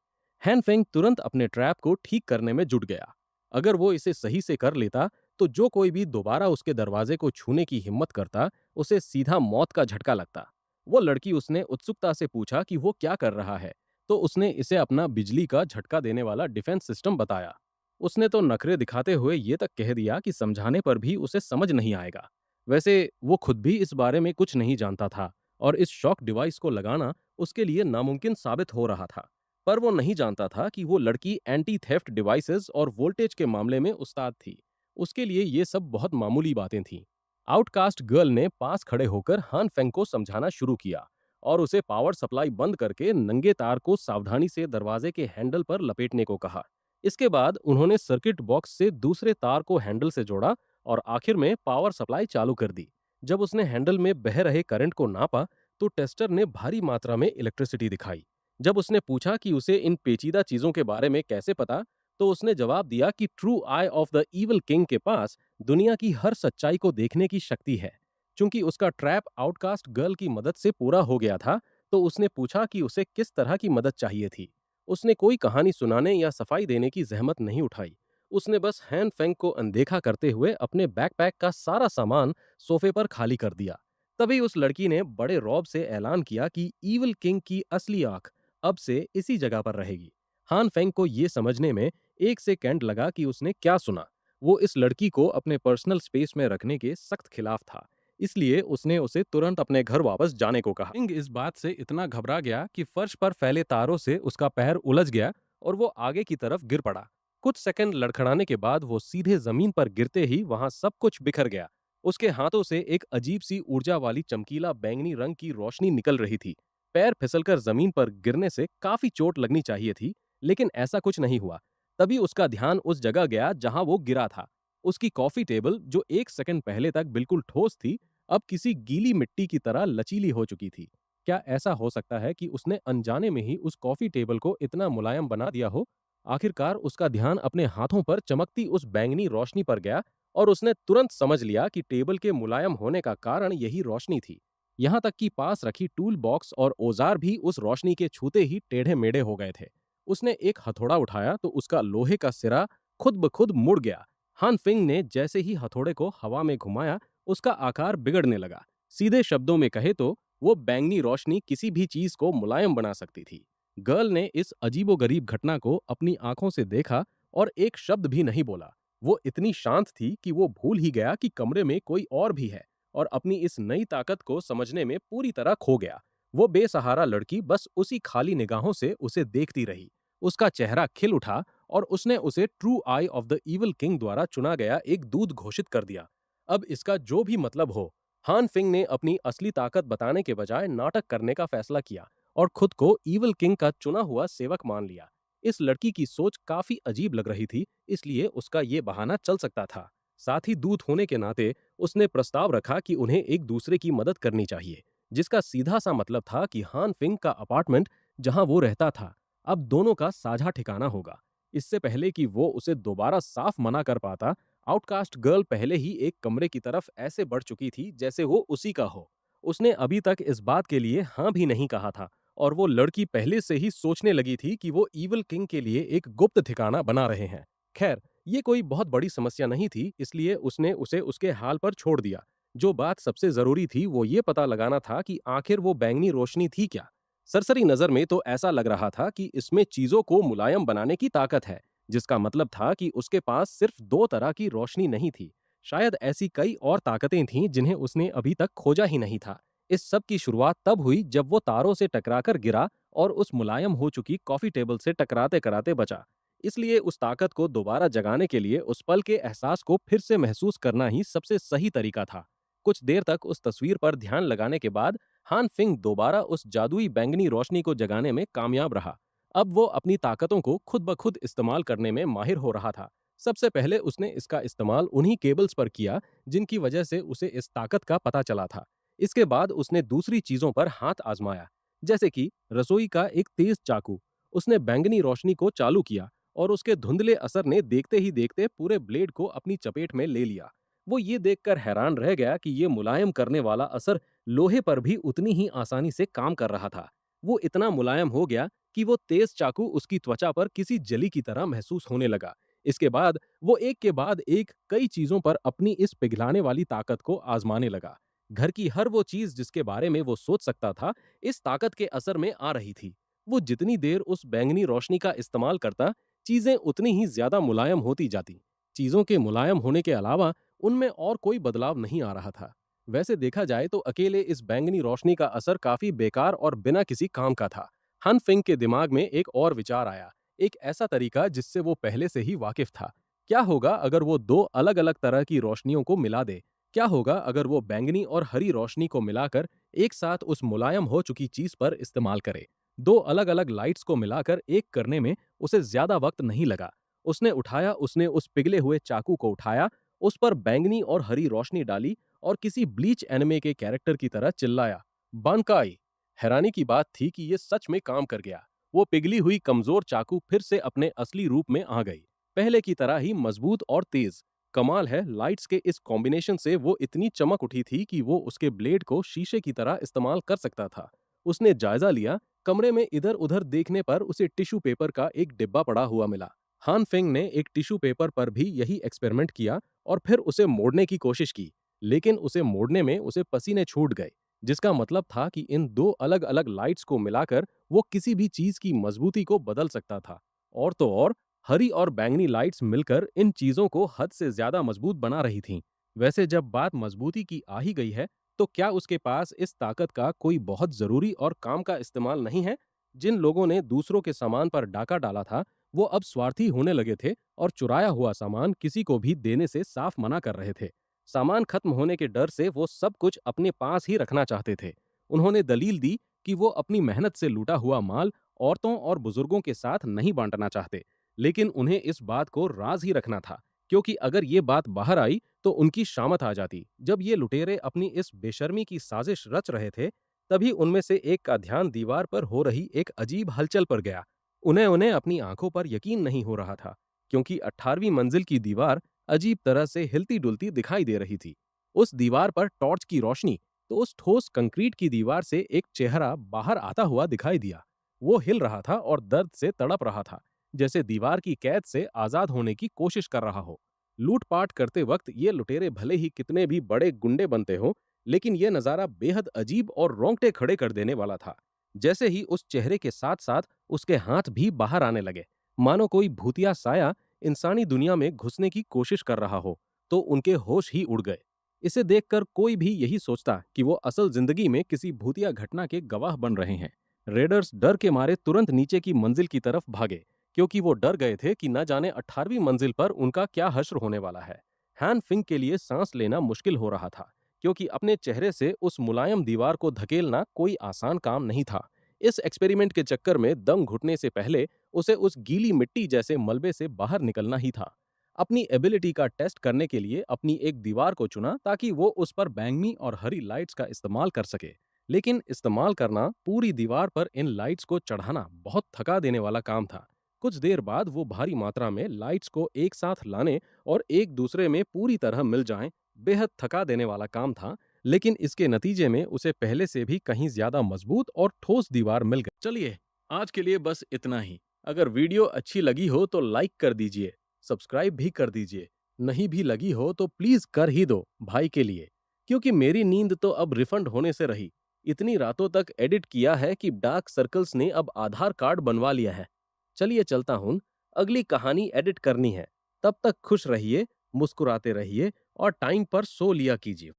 हैन फेंग तुरंत अपने ट्रैप को ठीक करने में जुट गया। अगर वो इसे सही से कर लेता, तो जो कोई भी दोबारा उसके दरवाजे को छूने की हिम्मत करता, उसे सीधा मौत का झटका लगता। वो लड़की उसने उत्सुकता से पूछा कि वो क्या कर रहा है, तो उसने इसे अपना बिजली का झटका देने वाला डिफेंस सिस्टम बताया। उसने तो नखरे दिखाते हुए ये तक कह दिया कि समझाने पर भी उसे समझ नहीं आएगा। वैसे वो खुद भी इस बारे में कुछ नहीं जानता था, और इस शॉक डिवाइस को लगाना उसके लिए नामुमकिन साबित हो रहा था। पर वो नहीं जानता था कि वो लड़की एंटी थेफ्ट डिवाइसेस और वोल्टेज के मामले में उस्ताद थी। उसके लिए ये सब बहुत मामूली बातें थीं। आउटकास्ट गर्ल ने पास खड़े होकर हान फेंग को समझाना शुरू किया और उसे पावर सप्लाई बंद करके नंगे तार को सावधानी से दरवाजे के हैंडल पर लपेटने को कहा। इसके बाद उन्होंने सर्किट बॉक्स से दूसरे तार को हैंडल से जोड़ा और आखिर में पावर सप्लाई चालू कर दी। जब उसने हैंडल में बह रहे करंट को नापा, तो टेस्टर ने भारी मात्रा में इलेक्ट्रिसिटी दिखाई। जब उसने पूछा कि उसे इन पेचीदा चीजों के बारे में कैसे पता, तो उसने जवाब दिया कि true I of the evil king के पास दुनिया की हर सच्चाई को देखने की शक्ति है। चूंकि उसका ट्रैप आउटकास्ट गर्ल की मदद से पूरा हो गया था, तो उसने पूछा कि उसे किस तरह की मदद चाहिए थी। उसने कोई कहानी सुनाने या सफाई देने की जहमत नहीं उठाई। उसने बस हैन फेंग को अनदेखा करते हुए अपने बैकपैक का सारा सामान सोफे पर खाली कर दिया। तभी उस लड़की ने बड़े रौब से ऐलान किया कि ईविल किंग की असली आंख अब से इसी जगह पर रहेगी। हान फेंग को यह समझने में 1 सेकंड लगा कि उसने क्या सुना। वो इस लड़की को अपने पर्सनल स्पेस में रखने के सख्त खिलाफ था, इसलिए उसने उसे तुरंत अपने घर वापस जाने को कहा। किंग इस बात से इतना घबरा गया कि फर्श पर फैले तारों से उसका पैर उलझ गया और वो आगे की तरफ गिर पड़ा। कुछ सेकंड लड़खड़ाने के बाद वो सीधे जमीन पर गिरते ही वहां सब कुछ बिखर गया। उसके हाथों से एक अजीब सी ऊर्जा वाली चमकीला बैंगनी रंग की रोशनी निकल रही थी। पैर फिसलकर जमीन पर गिरने से काफी चोट लगनी चाहिए थी, लेकिन ऐसा कुछ नहीं हुआ। तभी उसका ध्यान उस जगह गया जहां वो गिरा था। उसकी कॉफी टेबल, जो 1 सेकंड पहले तक बिल्कुल ठोस थी, अब किसी गीली मिट्टी की तरह लचीली हो चुकी थी। क्या ऐसा हो सकता है कि उसने अनजाने में ही उस कॉफी टेबल को इतना मुलायम बना दिया हो? आखिरकार उसका ध्यान अपने हाथों पर चमकती उस बैंगनी रोशनी पर गया और उसने तुरंत समझ लिया कि टेबल के मुलायम होने का कारण यही रोशनी थी। यहाँ तक कि पास रखी टूल बॉक्स और औजार भी उस रोशनी के छूते ही टेढ़े मेढ़े हो गए थे। उसने एक हथौड़ा उठाया तो उसका लोहे का सिरा खुद ब खुद मुड़ गया। हान फिंग ने जैसे ही हथौड़े को हवा में घुमाया, उसका आकार बिगड़ने लगा। सीधे शब्दों में कहे तो वो बैंगनी रोशनी किसी भी चीज को मुलायम बना सकती थी। गर्ल ने इस अजीबोगरीब घटना को अपनी आंखों से देखा और एक शब्द भी नहीं बोला। वो इतनी शांत थी कि वो भूल ही गया कि कमरे में कोई और भी है और अपनी इस नई ताकत को समझने में पूरी तरह खो गया। वो बेसहारा लड़की बस उसी खाली निगाहों से उसे देखती रही। उसका चेहरा खिल उठा और उसने उसे true I of the evil king द्वारा चुना गया एक दूत घोषित कर दिया। अब इसका जो भी मतलब हो, हान फिंग ने अपनी असली ताकत बताने के बजाय नाटक करने का फैसला किया और खुद को इविल किंग का चुना हुआ सेवक मान लिया। इस लड़की की सोच काफी अजीब लग रही थी, इसलिए उसका ये बहाना चल सकता था। साथ ही दूत होने के नाते उसने प्रस्ताव रखा कि उन्हें एक दूसरे की मदद करनी चाहिए, जिसका सीधा सा मतलब था कि हान फिंग का अपार्टमेंट जहां वो रहता था, अब दोनों का साझा ठिकाना होगा। इससे पहले कि वो उसे दोबारा साफ मना कर पाता, आउटकास्ट गर्ल पहले ही एक कमरे की तरफ ऐसे बढ़ चुकी थी जैसे वो उसी का हो। उसने अभी तक इस बात के लिए हाँ भी नहीं कहा था और वो लड़की पहले से ही सोचने लगी थी कि वो इविल किंग के लिए एक गुप्त ठिकाना बना रहे हैं। खैर, ये कोई बहुत बड़ी समस्या नहीं थी, इसलिए उसने उसे उसके हाल पर छोड़ दिया। जो बात सबसे जरूरी थी वो ये पता लगाना था कि आखिर वो बैंगनी रोशनी थी क्या। सरसरी नजर में तो ऐसा लग रहा था कि इसमें चीजों को मुलायम बनाने की ताकत है, जिसका मतलब था कि उसके पास सिर्फ दो तरह की रोशनी नहीं थी। शायद ऐसी कई और ताकतें थीं जिन्हें उसने अभी तक खोजा ही नहीं था। इस सब की शुरुआत तब हुई जब वो तारों से टकराकर गिरा और उस मुलायम हो चुकी कॉफी टेबल से टकराते कराते बचा। इसलिए उस ताकत को दोबारा जगाने के लिए उस पल के एहसास को फिर से महसूस करना ही सबसे सही तरीका था। कुछ देर तक उस तस्वीर पर ध्यान लगाने के बाद हान फिंग दोबारा उस जादुई बैंगनी रोशनी को जगाने में कामयाब रहा। अब वो अपनी ताकतों को खुद ब खुद इस्तेमाल करने में माहिर हो रहा था। सबसे पहले उसने इसका इस्तेमाल उन्हीं केबल्स पर किया जिनकी वजह से उसे इस ताकत का पता चला था। इसके बाद उसने दूसरी चीजों पर हाथ आजमाया, जैसे कि रसोई का एक तेज चाकू। उसने बैंगनी रोशनी को चालू किया और उसके धुंधले असर ने देखते ही देखते पूरे ब्लेड को अपनी चपेट में ले लिया। वो ये देखकर हैरान रह गया कि ये मुलायम करने वाला असर लोहे पर भी उतनी ही आसानी से काम कर रहा था। वो इतना मुलायम हो गया कि वो तेज चाकू उसकी त्वचा पर किसी जली की तरह महसूस होने लगा। इसके बाद वो एक के बाद एक कई चीजों पर अपनी इस पिघलाने वाली ताकत को आजमाने लगा। घर की हर वो चीज जिसके बारे में वो सोच सकता था, इस ताकत के असर में आ रही थी। वो जितनी देर उस बैंगनी रोशनी का इस्तेमाल करता, चीजें उतनी ही ज्यादा मुलायम होती जाती। चीजों के मुलायम होने के अलावा उनमें और कोई बदलाव नहीं आ रहा था। वैसे देखा जाए तो अकेले इस बैंगनी रोशनी का असर काफी बेकार और बिना किसी काम का था। हन फिंग के दिमाग में एक और विचार आया, एक ऐसा तरीका जिससे वो पहले से ही वाकिफ था। क्या होगा अगर वो दो अलग अलग तरह की रोशनियों को मिला दे? क्या होगा अगर वो बैंगनी और हरी रोशनी को मिलाकर एक साथ उस मुलायम हो चुकी चीज पर इस्तेमाल करे? दो अलग अलग लाइट्स को मिलाकर एक करने में उसे ज्यादा वक्त नहीं लगा। उसने उस पिघले हुए चाकू को उठाया, उस पर बैंगनी और हरी रोशनी डाली और किसी ब्लीच एनिमे के कैरेक्टर की तरह चिल्लाया, बांकाई। हैरानी की बात थी कि ये सच में काम कर गया। वो पिघली हुई कमजोर चाकू फिर से अपने असली रूप में आ गई, पहले की तरह ही मजबूत और तेज। कमाल है, लाइट्स के इस कॉम्बिनेशन से वो इतनी चमक उठी थी कि वो उसके ब्लेड को शीशे की तरह इस्तेमाल कर सकता था। उसने जायजा लिया। कमरे में इधर उधर देखने पर उसे टिश्यू पेपर का एक डिब्बा पड़ा हुआ मिला। हान फेंग ने एक टिश्यू पेपर पर भी यही एक्सपेरिमेंट किया और फिर उसे मोड़ने की कोशिश की, लेकिन उसे मोड़ने में उसे पसीने छूट गए, जिसका मतलब था कि इन दो अलग अलग लाइट्स को मिलाकर वो किसी भी चीज की मजबूती को बदल सकता था। और तो और, हरी और बैंगनी लाइट्स मिलकर इन चीजों को हद से ज्यादा मजबूत बना रही थीं। वैसे जब बात मजबूती की आ ही गई है, तो क्या उसके पास इस ताकत का कोई बहुत जरूरी और काम का इस्तेमाल नहीं है? जिन लोगों ने दूसरों के सामान पर डाका डाला था, वो अब स्वार्थी होने लगे थे और चुराया हुआ सामान किसी को भी देने से साफ मना कर रहे थे। सामान खत्म होने के डर से वो सब कुछ अपने पास ही रखना चाहते थे। उन्होंने दलील दी कि वो अपनी मेहनत से लूटा हुआ माल औरतों और बुजुर्गों के साथ नहीं बांटना चाहते, लेकिन उन्हें इस बात को राज ही रखना था क्योंकि अगर ये बात बाहर आई तो उनकी शामत आ जाती। जब ये लुटेरे अपनी इस बेशर्मी की साजिश रच रहे थे, तभी उनमें से एक का ध्यान दीवार पर हो रही एक अजीब हलचल पर गया। उन्हें उन्हें अपनी आंखों पर यकीन नहीं हो रहा था, क्योंकि 18वीं मंजिल की दीवार अजीब तरह से हिलती-डुलती दिखाई दे रही थी। उस दीवार पर टॉर्च की रोशनी तो उस ठोस कंक्रीट की दीवार से एक चेहरा बाहर आता हुआ दिखाई दिया। वो हिल रहा था और दर्द से तड़प रहा था, जैसे दीवार की कैद से आजाद होने की कोशिश कर रहा हो। लूटपाट करते वक्त ये लुटेरे भले ही कितने भी बड़े गुंडे बनते हो, लेकिन यह नजारा बेहद अजीब और रोंगटे खड़े कर देने वाला था। जैसे ही उस चेहरे के साथ साथ उसके हाथ भी बाहर आने लगे, मानो कोई भूतिया साया इंसानी दुनिया में घुसने की कोशिश कर रहा हो, तो उनके होश ही उड़ गए। इसे देखकर कोई भी यही सोचता कि वो असल जिंदगी में किसी भूतिया घटना के गवाह बन रहे हैं। रेडर्स डर के मारे तुरंत नीचे की मंजिल की तरफ भागे, क्योंकि वो डर गए थे कि न जाने 18वीं मंजिल पर उनका क्या हश्र होने वाला है। हैन फिंग के लिए सांस लेना मुश्किल हो रहा था, क्योंकि अपने चेहरे से उस मुलायम दीवार को धकेलना कोई आसान काम नहीं था। इस एक्सपेरिमेंट के चक्कर में दम घुटने से पहले उसे उस गीली मिट्टी जैसे मलबे से बाहर निकलना ही था। अपनी एबिलिटी का टेस्ट करने के लिए अपनी एक दीवार को चुना, ताकि वो उस पर बैंगनी और हरी लाइट्स का इस्तेमाल कर सके। लेकिन इस्तेमाल करना, पूरी दीवार पर इन लाइट्स को चढ़ाना बहुत थका देने वाला काम था। कुछ देर बाद वो भारी मात्रा में लाइट्स को एक साथ लाने और एक दूसरे में पूरी तरह मिल जाएं, बेहद थका देने वाला काम था। लेकिन इसके नतीजे में उसे पहले से भी कहीं ज्यादा मजबूत और ठोस दीवार मिल गई। चलिए, आज के लिए बस इतना ही। अगर वीडियो अच्छी लगी हो तो लाइक कर दीजिए, सब्सक्राइब भी कर दीजिए। नहीं भी लगी हो तो प्लीज कर ही दो भाई के लिए, क्योंकि मेरी नींद तो अब रिफंड होने से रही। इतनी रातों तक एडिट किया है कि डार्क सर्कल्स ने अब आधार कार्ड बनवा लिया है। चलिए चलता हूं, अगली कहानी एडिट करनी है। तब तक खुश रहिए, मुस्कुराते रहिए और टाइम पर सो लिया कीजिए।